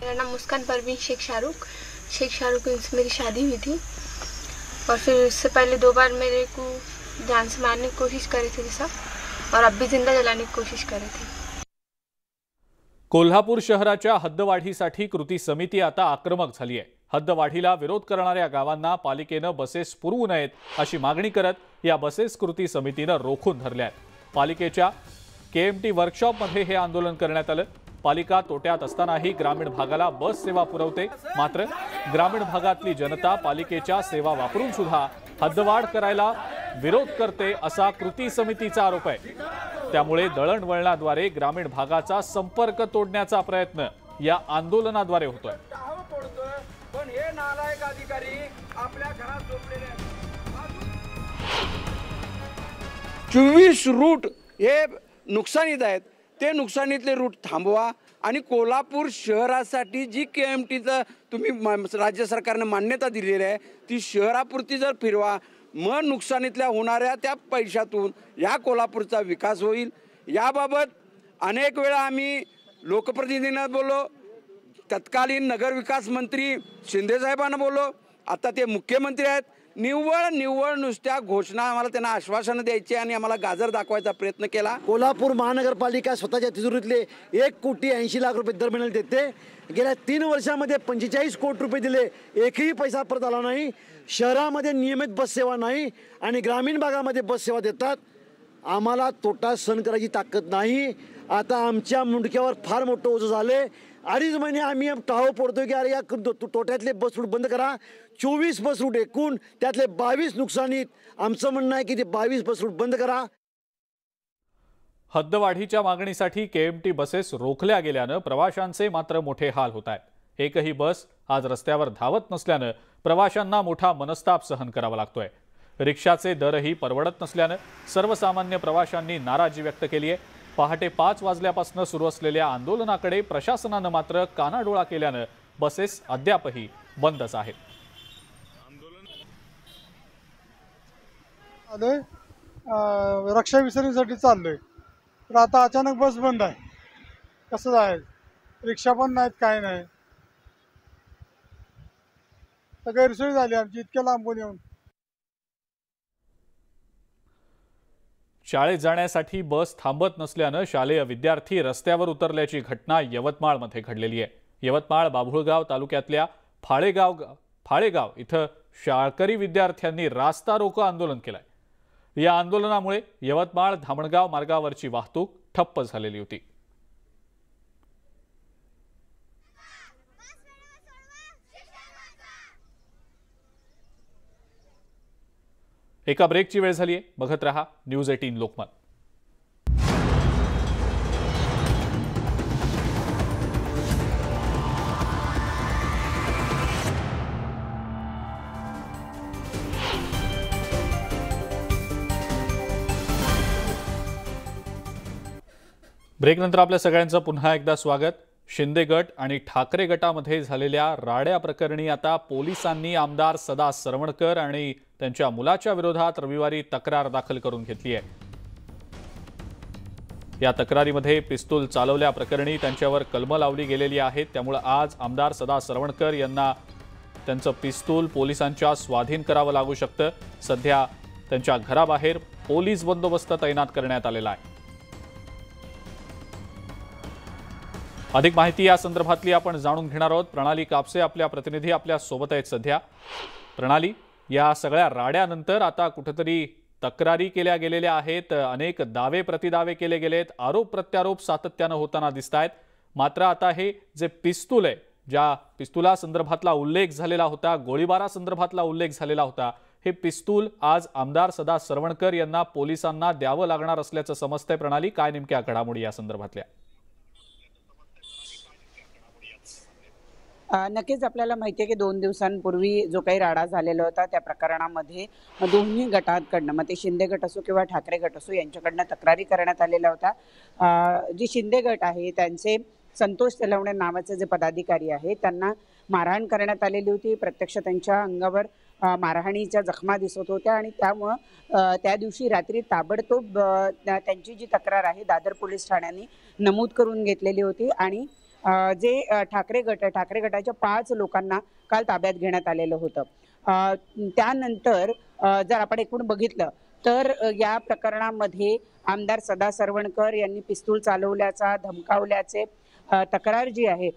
मेरा नाम मुस्कान परवीन शेख शाहरुख से मेरी शादी हुई थी और फिर उससे पहले 2 बार मेरे को जान से मारने की कोशिश करी थी सब और अब भी जिंदा जलाने की कोशिश करी थी। कोल्हापूर शहराच्या हद्दवाढीसाठी कृती समिती आता आक्रमक झाली आहे। हद्दवाढीला विरोध करणाऱ्या गावांना पालिकेनं बसेस पुरवू नयेत अशी मागणी करत या बसेस कृती समितीनं रोखून धरल्या आहेत। पालिकेच्या KMT वर्कशॉपमध्ये हे आंदोलन करण्यात आलं। पालिका तोट्यात असतानाही ग्रामीण भागाला बस सेवा पुरवते, मात्र ग्रामीण भागातली जनता पालिकेच्या सेवा वापरून सुद्धा हद्दवाढ करायला विरोध करते असा कृती समितीचा आरोप आहे। त्यामुळे दळणवळणाद्वारे ग्रामीण भागाचा संपर्क तोडण्याचा प्रयत्न या आंदोलनाद्वारे होतोय। पण हे नालायक अधिकारी आपल्या घरात झोपलेले 24 रूट हे नुकसानीत आहेत, ते नुकसानीतले रूट थांबवा आणि कोल्हापूर शहरासाठी जी KMTचं तुम्ही राज्य सरकारने मान्यता दिलेली आहे ती शहरापुरती जर फिरवा, मग नुकसानीतल्या होणाऱ्या त्या पैशातून या कोल्हापूरचा विकास होईल। याबाबत अनेक वेळा आम्ही लोकप्रतिनिधींना बोललो, तत्कालीन नगरविकास मंत्री शिंदे साहेबांना बोललो, आता ते मुख्यमंत्री आहेत। निव्वळ नुसत्या घोषणा, आम्हाला त्यांना आश्वासनं द्यायची आणि आम्हाला गाजर दाखवायचा प्रयत्न केला। कोल्हापूर महानगरपालिका स्वतःच्या तिजोरीतले 1,80,00,000 रुपये दर महिन्याला देते। गेल्या 3 वर्षामध्ये 45 कोटी रुपये दिले, एकही पैसा परत आला नाही। शहरामध्ये नियमित बस सेवा नाही आणि ग्रामीण भागामध्ये बस सेवा देतात। आम्हाला तोटा सहन करायची ताकद नाही। आता आमच्या मुंडक्यावर फार मोठं ओझं झाले। 2.5 महिने आम्ही टाहो पडतोय की अरे या तोट्यातले बस रूट बंद करा। 24 बस रूट एकूण, त्यातले 22 नुकसानीत। आमचं म्हणणं आहे की ते 22 बस रूट बंद करा। हद्दवाढीच्या मागणीसाठी KMT बसेस रोखल्या गेल्यानं प्रवाशांचे मात्र मोठे हाल होत आहेत। एकही बस आज रस्त्यावर धावत नसल्यानं प्रवाशांना मोठा मनस्ताप सहन करावा लागतोय। रिक्षाचे दरही परवडत नसल्यानं सर्वसामान्य प्रवाशांनी नाराजी व्यक्त केली आहे। पहाटे 5 वाजल्यापासून सुरू असलेल्या आंदोलनाकडे प्रशासनानं मात्र कानाडोळा केल्यानं बसेस अद्यापही बंदच आहेत। रक्षा विसर्जनसाठी चाललोय, तर आता अचानक बस बंद आहे, कसं जायचं? रिक्षा पण नाहीत, काय नाही, तर गैरसोय झाली आमची इतक्या लांबून येऊन। शाळेत जाण्यासाठी बस थांबत नसल्यानं शालेय विद्यार्थी रस्त्यावर उतरल्याची घटना यवतमाळमध्ये घडलेली आहे। यवतमाळ बाभुळगाव तालुक्यातल्या फाळेगाव इथं शाळकरी विद्यार्थ्यांनी रास्ता रोको आंदोलन केलंय। या आंदोलनामुळे यवतमाळ धामणगाव मार्गावरची वाहतूक ठप्प झालेली होती। एका ब्रेकची वेळ झाली आहे, बघत रहा न्यूज 18 लोकमत। ब्रेकनंतर आपल्या सगळ्यांचं पुन्हा एकदा स्वागत। शिंदे गट आणि ठाकरे गटामध्ये झालेल्या राड्या प्रकरणी आता पोलिसांनी आमदार सदा सरवणकर आणि त्यांच्या मुलाच्या विरोधात रविवारी तक्रार दाखल करून घेतली आहे। या तक्रारीमध्ये पिस्तूल चालवल्या प्रकरणी त्यांच्यावर कलम लावली गेलेली आहे। त्यामुळे आज आमदार सदा सरवणकर यांना त्यांचं पिस्तूल पोलिसांच्या स्वाधीन करावं लागू शकतं। सध्या त्यांच्या घराबाहेर पोलीस बंदोबस्त तैनात करण्यात आलेला आहे। अधिक माहिती या संदर्भातली आपण जाणून घेणार आहोत। प्रणाली कापसे आपल्या प्रतिनिधी आपल्या सोबत आहेत सध्या। प्रणाली, या सगळ्या राड्यानंतर आता कुठेतरी तक्रारी केल्या गेलेल्या आहेत, अनेक दावे प्रतिदावे केले गेलेत, आरोप प्रत्यारोप सातत्यानं होताना दिसतायत। मात्र आता हे जे पिस्तूल आहे, ज्या पिस्तुला संदर्भातला उल्लेख झालेला होता, गोळीबारा संदर्भातला उल्लेख झालेला होता, हे पिस्तूल आज आमदार सदा सरवणकर यांना पोलिसांना द्यावं लागणार असल्याचं समजतंय। प्रणाली, काय नेमक्या घडामोडी या संदर्भातल्या? नक्कीच आपल्याला माहिती आहे की 2 दिवसांपूर्वी जो काही राडा झालेला होता त्या प्रकरणामध्ये दोन्ही गटांकडनं, मग ते शिंदे गट असो किंवा ठाकरे गट असो, यांच्याकडनं तक्रारी करण्यात आलेल्या होता। जी शिंदे गट आहे त्यांचे संतोष तेलवणे नावाचे जे पदाधिकारी आहे त्यांना मारहाण करण्यात आलेली होती। प्रत्यक्ष त्यांच्या अंगावर मारहाणीच्या जखमा दिसत होत्या आणि त्यामुळं त्या दिवशी रात्री ताबडतोब त्यांची जी तक्रार आहे दादर पोलीस ठाण्याने नमूद करून घेतलेली होती आणि जे ठाकरे गटाच्या 5 लोकांना काल ताब्यात घेण्यात आलेलं होतं। त्यानंतर जर आपण एकूण बघितलं तर या प्रकरणामध्ये आमदार सदा सरवणकर यांनी पिस्तूल चालवल्याचा, धमकावल्याचे तक्रार जी आहे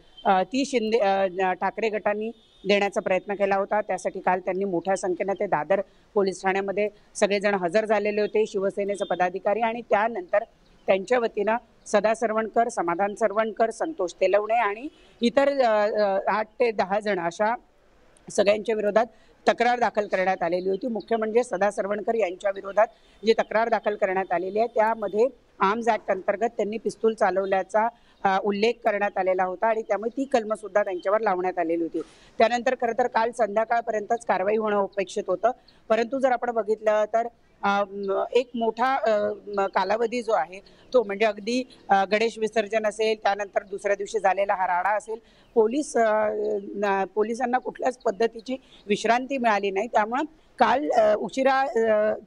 ती ठाकरे गटांनी देण्याचा प्रयत्न केला होता। त्यासाठी काल त्यांनी मोठ्या संख्येने ते दादर पोलीस ठाण्यामध्ये सगळेजण हजर झालेले होते, शिवसेनेचे पदाधिकारी, आणि त्यानंतर त्यांच्या वतीनं सदा सरवणकर, समाधान सरवणकर, संतोष तेलवणे आणि इतर 8 ते 10 जण अशा सगळ्यांच्या विरोधात तक्रार दाखल करण्यात आलेली होती। मुख्य म्हणजे सदा सरवणकर यांच्या विरोधात जी तक्रार दाखल करण्यात आलेली आहे त्यामध्ये आर्म्स ऍक्ट अंतर्गत त्यांनी पिस्तूल चालवल्याचा उल्लेख करण्यात आलेला होता आणि त्यामुळे ती कलम सुद्धा त्यांच्यावर लावण्यात आलेली होती। त्यानंतर खरं तर काल संध्याकाळपर्यंतच कारवाई होणं अपेक्षित होतं, परंतु जर आपण बघितलं तर एक मोठा कालावधी जो आहे तो म्हणजे अगदी गणेश विसर्जन असेल, त्यानंतर दुसऱ्या दिवशी झालेला हा राडा असेल, पोलिसांना कुठल्याच पद्धतीची विश्रांती मिळाली नाही, त्यामुळे काल उशिरा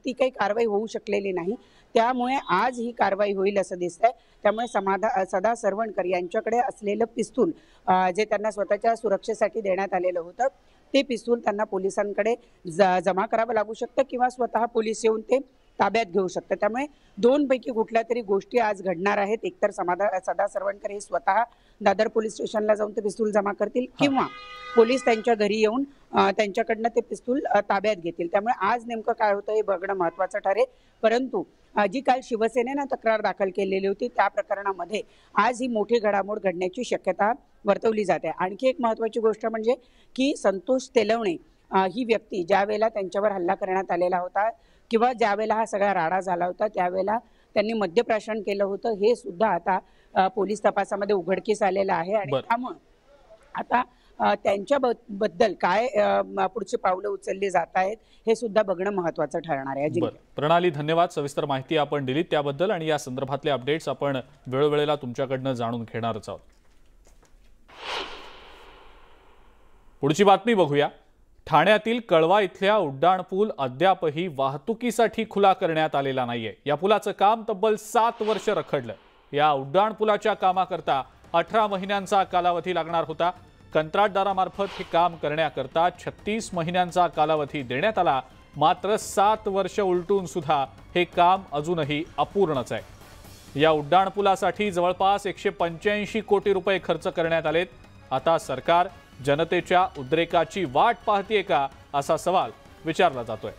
ती काही कारवाई होऊ शकलेली नाही। त्यामुळे आज ही कारवाई होईल असं दिसतंय। त्यामुळे सदा सरवणकर यांच्याकडे असलेलं पिस्तूल जे त्यांना स्वतःच्या सुरक्षेसाठी देण्यात आलेलं होतं ते पिस्तूल त्यांना पोलिसांकडे जमा करावं लागू शकतं किंवा स्वतः पोलीस येऊन ते ताब्यात घेऊ शकतं। त्यामुळे 2 पैकी कुठल्या तरी गोष्टी आज घडणार आहेत। एकतर सदा सरवणकर हे स्वतः दादर पोलीस स्टेशनला जाऊन ते पिस्तूल जमा करतील किंवा पोलीस त्यांच्या घरी येऊन त्यांच्याकडनं ते पिस्तूल ताब्यात घेतील। त्यामुळे आज नेमकं काय होतं हे बघणं महत्त्वाचं ठरेल। परंतु जी काल शिवसेनेनं तक्रार दाखल केलेली होती त्या प्रकरणामध्ये आज ही मोठी घडामोड घडण्याची शक्यता वर्तवली जाते। आणखी एक महत्त्वाची गोष्ट म्हणजे की संतोष तेलवणे ही व्यक्ती ज्या वेळेला त्यांच्यावर हल्ला करण्यात आलेला होता किंवा ज्या वेळेला हा सगळा राडा झाला होता त्यावेळेला त्यांनी मद्यप्राशन केलं होतं हे सुद्धा आता पोलीस तपासामध्ये उघडकीस आलेलं आहे आणि त्यामुळे आता त्यांच्याबद्दल काय पुढची पावलं उचलली जात आहेत हे सुद्धा बघणं महत्त्वाचं ठरणार आहे। प्रणाली, धन्यवाद, सविस्तर माहिती आपण दिलीत त्याबद्दल आणि या संदर्भातले अपडेट्स आपण वेळोवेळेला तुमच्याकडनं जाणून घेणारच आहोत। पुढची बातमी बघूया। ठाण्यातील कळवा इथल्या उड्डाणपूल अद्यापही वाहतुकीसाठी खुला करण्यात आलेला नाहीये। या पुलाचं काम तब्बल 7 वर्ष रखडलं। या उड्डाणपुलाच्या कामाकरता 18 महिन्यांचा कालावधी लागणार होता। कंत्राटदारामार्फत हे काम करण्याकरता 36 महिन्यांचा कालावधी देण्यात आला, मात्र 7 वर्ष उलटून सुद्धा हे काम अजूनही अपूर्णच आहे। या उड्डाणपुलासाठी जवळपास 185 कोटी रुपये खर्च करण्यात आलेत। आता सरकार जनतेच्या उद्रेकाची वाट पाहतेय का असा सवाल विचारला जातोय।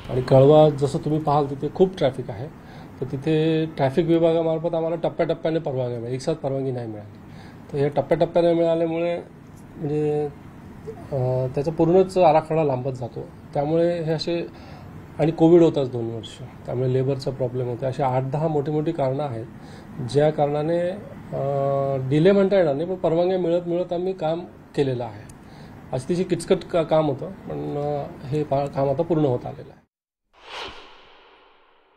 आणि कळवा जसं तुम्ही पाहाल तिथे खूप ट्रॅफिक आहे, तर तिथे ट्रॅफिक विभागामार्फत आम्हाला टप्प्याटप्प्याने परवानगी मिळाली, एकसाथ परवानगी नाही मिळाली। तर हे टप्प्याटप्प्याने मिळाल्यामुळे म्हणजे त्याचा पूर्णच आराखडा लांबत जातो। त्यामुळे हे असे आणि कोविड होताच 2 वर्ष, त्यामुळे लेबरचा प्रॉब्लेम होता। अशा 8-10 मोठी कारणं आहेत ज्या कारणाने डिले म्हणता येणार नाही, पण परवानग्या मिळत आम्ही काम केलेलं आहे। अतिशय किचकट काम होतं, पण हे काम आता पूर्ण होत आलेलं आहे।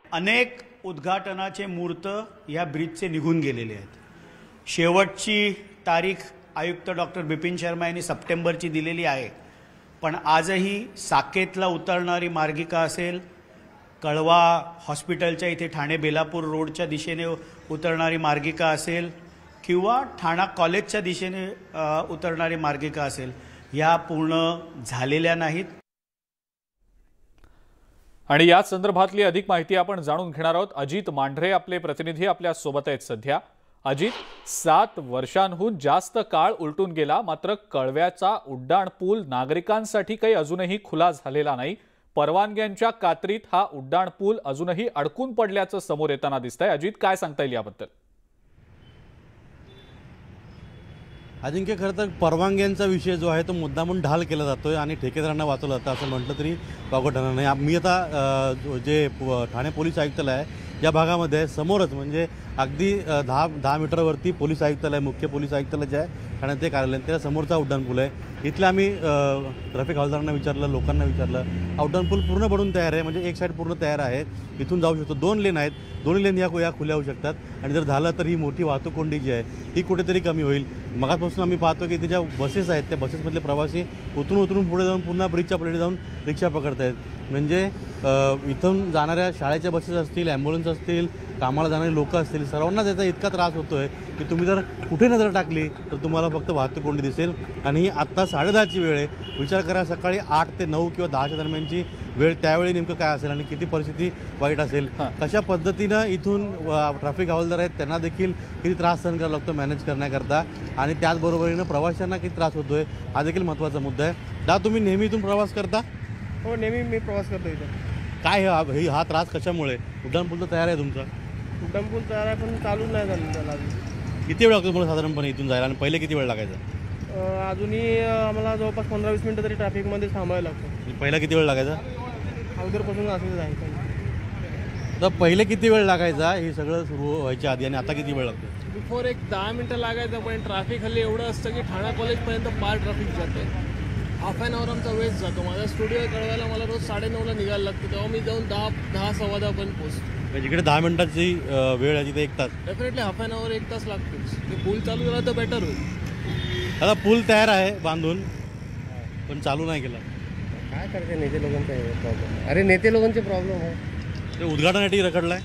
अनेक उद्घाटनाचे मुहूर्त या ब्रिजचे निघून गेलेले आहेत। शेवटची तारीख आयुक्त डॉक्टर बिपिन शर्मा यांनी सप्टेंबरची दिलेली आहे, पण आजही साकेतला उतरणारी मार्गिका असेल, कळवा हॉस्पिटलच्या इथे ठाणे बेलापूर रोडच्या दिशेने उतरणारी मार्गिका असेल किंवा ठाणा कॉलेजच्या दिशेने उतरणारी मार्गिका असेल, या पूर्ण झालेल्या नाहीत। आणि या संदर्भातली अधिक माहिती आपण जाणून घेणार आहोत। अजित मांढरे आपले प्रतिनिधी आपल्या सोबत आहेत सध्या। अजित, 7 वर्षांहून जास्त काळ उलटून गेला, मात्र कळव्याचा उड्डाण पूल नागरिकांसाठी काही अजूनही खुला झालेला नाही। परवानग्यांच्या कात्रीत हा उड्डाण पूल अजूनही अडकून पडल्याचं समोर येताना दिसतंय। अजित, काय सांगता येईल याबद्दल? अजिंक्य, खरं तर परवानग्यांचा विषय जो आहे तो मुद्दामून ढाल केला जातोय आणि ठेकेदारांना वाचवलं जातं असं म्हटलं तरी वावगं ठरणार नाही। मी आता जे ठाणे पोलीस आयुक्तालय आहे या भागामध्ये समोरच म्हणजे अगदी 10 मीटरवरती पोलीस आयुक्तालय, मुख्य पोलीस आयुक्तालय जे आहे ठाण्यात ते कार्यालय, त्या समोरचा उड्डाण पूल आहे। इथलं आम्ही ट्रॅफिक हवालदारांना विचारलं, लोकांना विचारलं, उड्डाण पूल पूर्ण बनून तयार आहे, म्हणजे एक साईड पूर्ण तयार आहे, इथून जाऊ शकतो। 2 लेन आहेत, दोन्ही लेन या खुल्या होऊ शकतात आणि जर झालं तर ही मोठी वाहतूक कोंडी जी आहे ही कुठेतरी कमी होईल। मगापासून आम्ही पाहतो की ज्या बसेस आहेत त्या बसेसमधले प्रवासी उतरून पुढे जाऊन पुन्हा ब्रिजच्या पलीकडे जाऊन रिक्षा पकडत आहेत। म्हणजे इथून जाणाऱ्या शाळेच्या बसेस असतील, ॲम्ब्युलन्स असतील, कामाला जाणारे लोक असतील, सर्वांना त्याचा इतका त्रास होतोय की तुम्ही जर कुठे नजर टाकली तर तुम्हाला फक्त वाहतूक कोंडी दिसेल। आणि ही आत्ता 10:30ची वेळ आहे, विचार करा सकाळी 8 ते 9 किंवा 10च्या दरम्यानची वेळ, त्यावेळी नेमकं काय असेल आणि किती परिस्थिती वाईट असेल। कशा पद्धतीनं इथून ट्रॅफिक हवालदार आहेत त्यांना देखील किती त्रास सहन करावा लागतो मॅनेज करण्याकरता, आणि त्याचबरोबरीनं प्रवाशांना किती त्रास होतोय हा देखील महत्त्वाचा मुद्दा आहे। दा, तुम्ही नेहमी इथून प्रवास करता? हो, नेहमी मी प्रवास करतो इथं। काय हा त्रास कशामुळे? उड्डाण पूल तर तयार आहे तुमचा? उड्डाण पूल तयार आहे पण चालू नाही झालं त्याला। किती वेळ लागतो तुम्हाला साधारणपणे इथून जायला, आणि पहिले किती वेळ लागायचा? अजूनही आम्हाला जवळपास 15-20 मिनिटं तरी ट्रॅफिकमध्ये थांबायला लागतं। पहिला किती वेळ लागायचा? अगोदरपासून असंच आहे। तर पहिले किती वेळ लागायचा हे सगळं सुरू व्हायच्या आधी, आणि आता किती वेळ लागतो? बिफोर एक 10 मिनिटं लागायचं, पण ट्रॅफिक हल्ली एवढं असतं की ठाणा कॉलेजपर्यंत फार ट्रॅफिक जाते। हाफ ॲन आवर आमचा वेस्ट जातो। माझा स्टुडिओ कळवायला मला रोज 9:30ला निघायला लागतं, तेव्हा मी जाऊन 10-10:15 पण पोहोचतो। जिकडे 10 मिनिटाची वेळ आहे तिथे 1 तास? डेफिनेटली हाफ ॲन आवर 1 तास लागतोच। ते पूल चालू झाला तर बेटर होईल। आता पूल तयार आहे बांधून, पण चालू नाही केला। काय करते नेते लोकांचा प्रॉब्लेम? अरे नेते लोकांचे प्रॉब्लेम आहे, ते उद्घाटनासाठी रखडलाय।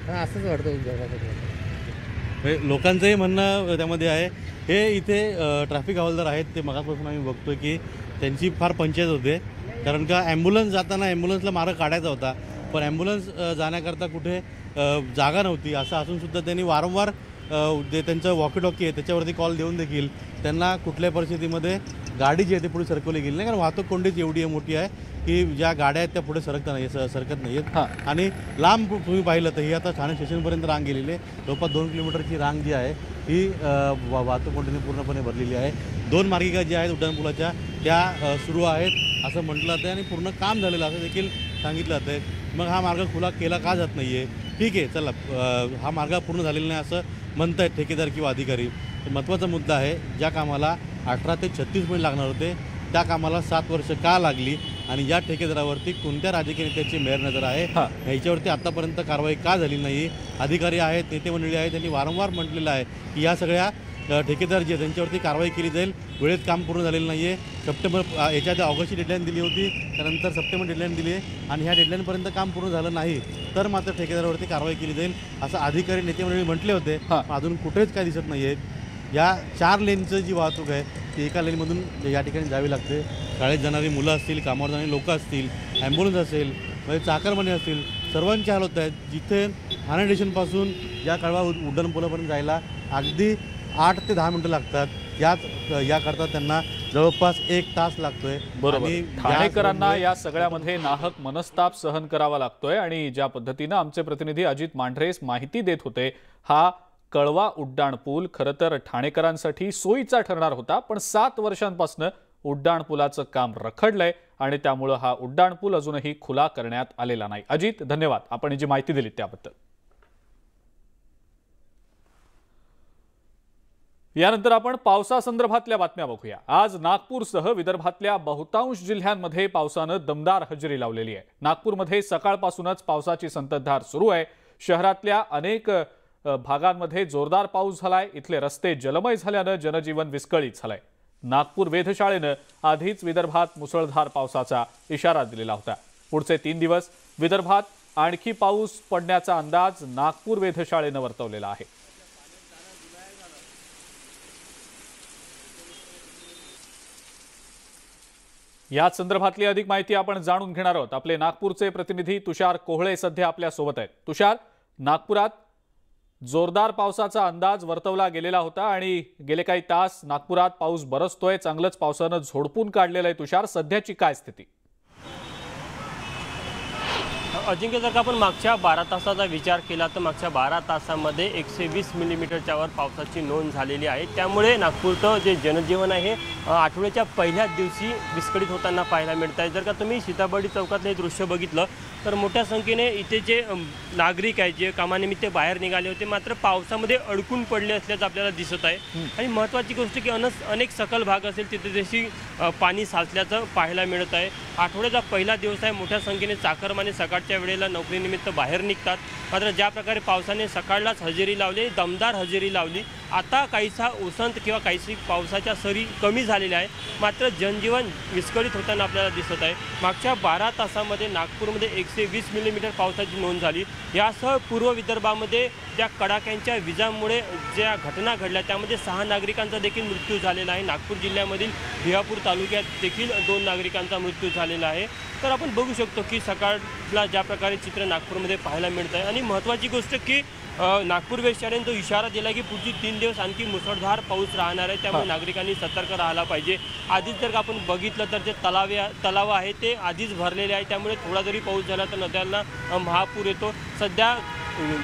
हां, असंच वाटतं उद्घाटनासाठी। लोकांचंही म्हणणं त्यामध्ये आहे। हे इथे ट्रॅफिक हवालदार आहेत, ते मगापासून आम्ही बघतोय की त्यांची फार पंचायत होते, कारण का ॲम्ब्युलन्स जाताना ॲम्ब्युलन्सला मार्ग काढायचा होता, पण ॲम्ब्युलन्स जाण्याकरता कुठे जागा नव्हती। असं असूनसुद्धा त्यांनी वारंवार जे त्यांचं वॉकी टॉकी आहे त्याच्यावरती कॉल देऊन देखील त्यांना कुठल्याही परिस्थितीमध्ये गाडी जी आहे ती पुढे सरकवली गेली नाही, कारण वाहतूक कोंडीच एवढी मोठी आहे की ज्या गाड्या आहेत त्या पुढे सरकत नाही आहेत। आणि लांब तुम्ही पाहिलं तर ही आता ठाणे स्टेशनपर्यंत रांग गेलेली आहे, जवळपास 2 किलोमीटरची रांग जी आहे ही वाहतूक कोंडीने पूर्णपणे भरलेली आहे। 2 मार्गिका ज्या आहेत उड्डाण पुलाच्या त्या सुरू आहेत असं म्हटलं जातं आणि पूर्ण काम झालेलं असं देखील सांगितलं जातं आहे। मग हा मार्ग खुला केला का जात नाही आहे? ठीक आहे, चला, हा मार्ग पूर्ण झालेला नाही असं म्हणत आहेत ठेकेदार किंवा अधिकारी। महत्त्वाचा मुद्दा आहे, ज्या कामाला 18 ते 36 महिने लागणार होते त्या कामाला 7 वर्ष का लागली, आणि या ठेकेदारावरती कोणत्या राजकीय नेत्याची मेहर नजर आहे ह्याच्यावरती आतापर्यंत कारवाई का झाली नाही? अधिकारी आहेत, नेते मंडळी आहेत, त्यांनी वारंवार म्हटलेलं आहे की या सगळ्या ठेकेदार जे त्यांच्यावरती कारवाई केली जाईल। वेळेत काम पूर्ण झालेलं नाही आहे। सप्टेंबर याच्या आधी ऑगस्टची डेडलाईन दिली होती, त्यानंतर सप्टेंबर डेडलाईन दिली आहे, आणि ह्या डेडलाईनपर्यंत काम पूर्ण झालं नाही तर मात्र ठेकेदारावरती कारवाई केली जाईल असं अधिकारी नेते मंडळी म्हटले होते। अजून कुठेच काय दिसत नाही आहे। या 4 लेनचं जी वाहतूक आहे ती एका लेनमधून या ठिकाणी जावी लागते। शाळेत जाणारी मुलं असतील, कामावर जाणारी लोकं असतील, ॲम्ब्युलन्स असेल, म्हणजे चाकरमानी असतील, सर्वांचे हाल होत आहेत। जिथे ठाणे स्टेशनपासून या कळवा उड्डाण पुलापर्यंत जायला अगदी 8 ते 10 मिनिटं लागतात, याकरता त्यांना जवळपास 1 तास लागतोय। बरोबर, ठाणेकरांना या सगळ्यामध्ये नाहक मनस्ताप सहन करावा लागतोय। आणि ज्या पद्धतीनं आमचे प्रतिनिधी अजित मांढरे माहिती देत होते, हा कळवा उड्डाण पूल खरं तर ठाणेकरांसाठी सोयीचा ठरणार होता, पण 7 वर्षांपासून उड्डाण पुलाचं काम रखडलंय आणि त्यामुळे हा उड्डाण पूल अजूनही खुला करण्यात आलेला नाही। अजित, धन्यवाद, आपण जी माहिती दिली त्याबद्दल। यानंतर आपण पावसासंदर्भातल्या बातम्या बघूया। आज नागपूरसह विदर्भातल्या बहुतांश जिल्ह्यांमध्ये पावसानं दमदार हजेरी लावलेली आहे। नागपूरमध्ये सकाळपासूनच पावसाची संततधार सुरू आहे। शहरातल्या अनेक भागांमध्ये जोरदार पाऊस झालाय। इथले रस्ते जलमय झाल्यानं जनजीवन विस्कळीत झालंय। नागपूर वेधशाळेनं आधीच विदर्भात मुसळधार पावसाचा इशारा दिलेला होता। पुढचे 3 दिवस विदर्भात आणखी पाऊस पडण्याचा अंदाज नागपूर वेधशाळेनं वर्तवलेला आहे। याच संदर्भातली अधिक माहिती आपण जाणून घेणार आहोत। आपले नागपूरचे प्रतिनिधी तुषार कोहळे सध्या आपल्या सोबत आहेत। तुषार, नागपुरात जोरदार पावसाचा अंदाज वर्तवला गेलेला होता आणि गेले काही तास नागपुरात पाऊस बरसतोय, चांगलंच पावसानं झोडपून काढलेलं आहे। तुषार, सध्याची काय स्थिती? अजिंक्य, जर का आपण मागच्या 12 तासाचा विचार केला तर मागच्या 12 तासामध्ये 120 मिलीमीटरच्या वर पावसाची नोंद झालेली आहे। त्यामुळे नागपूरचं जे जनजीवन आहे आठवड्याच्या पहिल्याच दिवशी विस्कळीत होताना पाहायला मिळत आहे। जर का तुम्ही सीताबर्डी चौकातलं हे दृश्य बघितलं तर मोठ्या संख्येने इथे जे नागरिक आहेत जे कामानिमित्त बाहेर निघाले होते मात्र पावसामध्ये अडकून पडले असल्याचं आपल्याला दिसत आहे। आणि महत्त्वाची गोष्ट की अनेक सकल भाग असेल तिथे जशी पाणी साचल्याचं पाहायला मिळत आहे। आठवड्याचा पहिला दिवस आहे, मोठ्या संख्येने चाकरमाने सकाळच्या वेळेला नोकरीनिमित्त बाहेर निघतात, मात्र ज्या प्रकारे पावसाने सकाळलाच हजेरी लावली, दमदार हजेरी लावली, आता काहीसा उसंत किंवा काहीशी पावसाच्या सरी कमी झालेल्या आहे, मात्र जनजीवन विस्कळीत होताना आपल्याला दिसत आहे। मागच्या 12 तासामध्ये नागपूरमध्ये 120 मिलीमीटर पावसाची नोंद झाली। यासह पूर्व विदर्भामध्ये त्या कडाक्यांच्या विजांमुळे ज्या घटना घडल्या त्यामध्ये 6 नागरिकांचा देखील मृत्यू झालेला आहे। नागपूर जिल्ह्यामधील भिवापूर तालुक्यात देखील 2 नागरिकांचा मृत्यू झालेला आहे। तर आपण बघू शकतो की सकाळला ज्या प्रकारे चित्र नागपूरमध्ये पाहायला मिळत आहे। आणि महत्त्वाची गोष्ट की नागपूर वेधशाळेने जो इशारा दिला की पुढची 3 दिवस आणखी मुसळधार पाऊस राहणार आहे, त्यामुळे नागरिकांनी सतर्क राहायला पाहिजे। आधीच जर का आपण बघितलं तर जे तलाव आहे ते आधीच भरलेले आहे, त्यामुळे थोडा जरी पाऊस झाला तर नद्यांना महापूर येतो। सध्या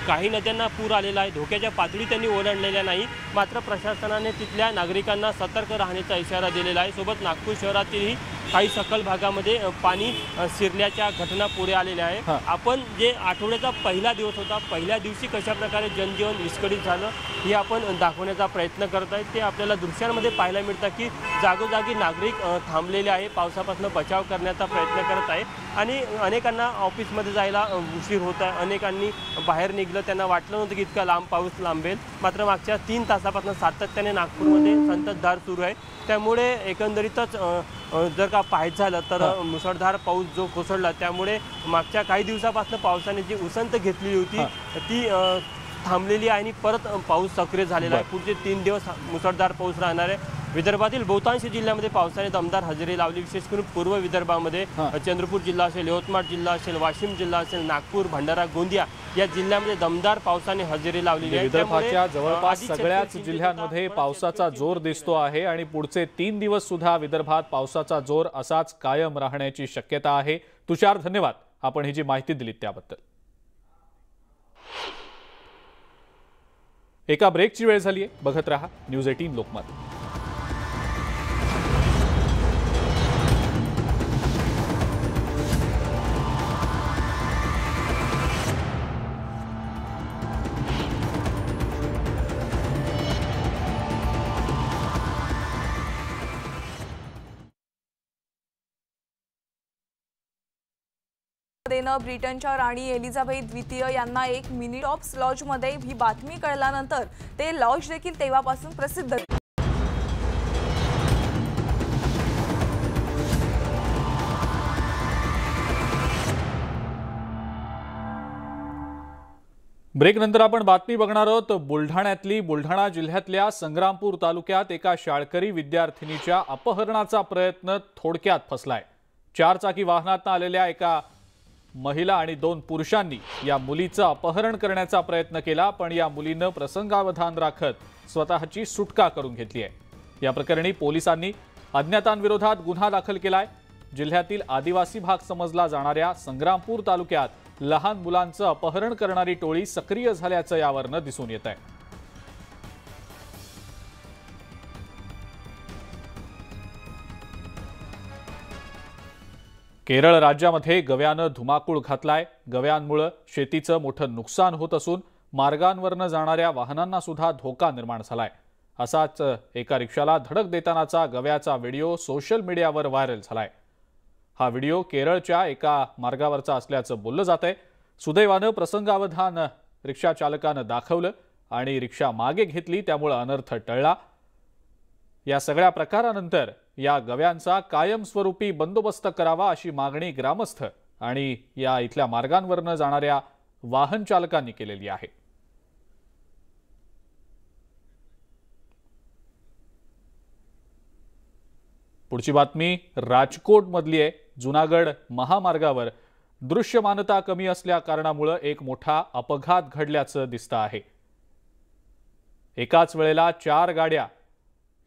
काही नद्यांना पूर आलेला आहे, धोक्याच्या पातळी त्यांनी ओलांडलेल्या नाही, मात्र प्रशासनाने तिथल्या नागरिकांना सतर्क राहण्याचा इशारा दिलेला आहे। सोबत नागपूर शहरातीलही काही सखल भागामध्ये पाणी शिरल्याच्या घटना पुढे आलेल्या आहे। आपण जे आठवड्याचा पहिला दिवस होता, पहिल्या दिवशी कशा प्रकारे जनजीवन विस्कळीत झालं हे आपण दाखवण्याचा प्रयत्न करत आहेत। ते आपल्याला दृश्यांमध्ये पाहायला मिळतं की जागोजागी नागरिक थांबलेले आहे, पावसापासून बचाव करण्याचा प्रयत्न करत आहे आणि अनेकांना ऑफिसमध्ये जायला उशीर होत आहे, अनेकांनी बाहेर निघलं, त्यांना वाटलं नव्हतं की इतका लांब पाऊस लांबेल, मात्र मागच्या 3 तासापासून सातत्याने नागपूरमध्ये संततधार सुरू आहे। त्यामुळे एकंदरीतच जर का पाहायचं झालं तर मुसळधार पाऊस जो कोसळला त्यामुळे मागच्या काही दिवसापासून पावसाने जी उसंत घेतलेली होती ती थांबलेली आहे आणि परत पाऊस सक्रिय झालेला आहे। पुढचे 3 दिवस मुसळधार पाऊस राहणार आहे। विदर्भातील बहुतांश जिल्ह्यामध्ये पावसाने दमदार हजेरी लावली, विशेष करून पूर्व विदर्भामध्ये चंद्रपूर जिल्हा असेल, यवतमाळ जिल्हा असेल, वाशिम जिल्हा असेल, नागपूर, भंडारा, गोंदिया या जिल्ह्यामध्ये दमदार पावसाने हजेरी लावलेली आहे। विदर्भाच्या जवळपास सगळ्याच जिल्ह्यांमध्ये पावसाचा जोर दिसतो आहे आणि पुढचे 3 दिवस सुद्धा विदर्भात पावसाचा जोर असाच कायम राहण्याची शक्यता आहे। तुषार, धन्यवाद, आपण ही जी माहिती दिलीत त्याबद्दल। एका ब्रेकची वेळ झाली आहे, बघत रहा न्यूज 18 लोकमत। ब्रिटनच्या राणी एलिझाबेथ द्वितीय यांना एक मिनी टॉप्स लॉजमध्ये ही बातमी कळल्यानंतर ते लॉज देखील तेव्हापासून प्रसिद्ध ब्रेक नंतर आपण बातमी बघणार आहोत बुलढाणा जिल्ह्यातल्या संग्रामपूर तालुक्यात एका शाळकरी विद्यार्थिनीच्या अपहरणाचा प्रयत्न थोडक्यात फसलाय। 4 चाकी वाहनात आलेल्या एका महिला आणि 2 पुरुषांनी या मुलीचं अपहरण करण्याचा प्रयत्न केला, पण या मुलीनं प्रसंगावधान राखत स्वतःची सुटका करून घेतली आहे। या प्रकरणी पोलिसांनी अज्ञातांविरोधात गुन्हा दाखल केलाय। जिल्ह्यातील आदिवासी भाग समजला जाणाऱ्या संग्रामपूर तालुक्यात लहान मुलांचं अपहरण करणारी टोळी सक्रिय झाल्याचं यावरनं दिसून येत आहे। केरळ राज्यामध्ये गव्यानं धुमाकूळ घातलाय। गव्यांमुळे शेतीचं मोठं नुकसान होत असून मार्गांवरनं जाणाऱ्या वाहनांना सुद्धा धोका निर्माण झालाय। असाच एका रिक्षाला धडक देतानाचा गव्याचा व्हिडिओ सोशल मीडियावर व्हायरल झालाय। हा व्हिडिओ केरळच्या एका मार्गावरचा असल्याचं बोललं जातंय। सुदैवानं प्रसंगावधान रिक्षा चालकानं दाखवलं आणि रिक्षा मागे घेतली, त्यामुळे अनर्थ टळला। या सगळ्या प्रकारानंतर या गव्यांचा कायमस्वरूपी बंदोबस्त करावा अशी मागणी ग्रामस्थ आणि या इथल्या मार्गांवरनं जाणाऱ्या वाहन चालकांनी केलेली आहे. पुढची बातमी राजकोट मधली आहे. जुनागड महामार्गावर दृश्यमानता कमी असल्या कारणामुळे एक मोठा अपघात घडल्याचं दिसतं आहे. एकाच वेळेला 4 गाड्या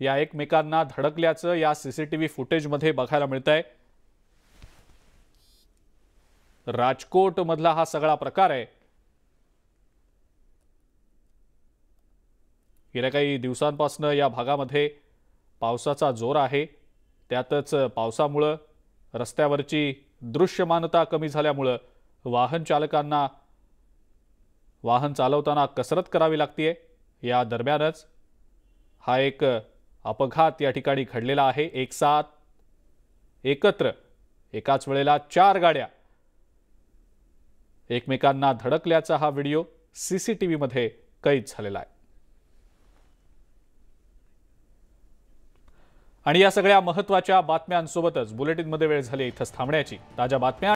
या एकमेकांना धडकल्याचं या सीसीटीव्ही फुटेजमध्ये बघायला मिळतंय. राजकोट मधला हा सगळा प्रकार आहे. गेल्या काही दिवसांपासून या भागामध्ये पावसाचा जोर आहे. त्यातच पावसामुळे रस्त्यावरची दृश्यमानता कमी झाल्यामुळे वाहन चालकांना वाहन चालवताना कसरत करावी लागते. या दरम्यानच हा एक अपघात या ठिकाणी घडलेला आहे. एकत्र एकाच वेळेला 4 गाड्या एकमेकांना धडकल्याचा हा व्हिडिओ सीसीटीव्ही मध्ये कैद झालेला आहे. आणि या सगळ्या महत्त्वाच्या बातम्यांसोबतच बुलेटिनमध्ये वेळ झाली इथंच थांबण्याची. ताज्या बातम्या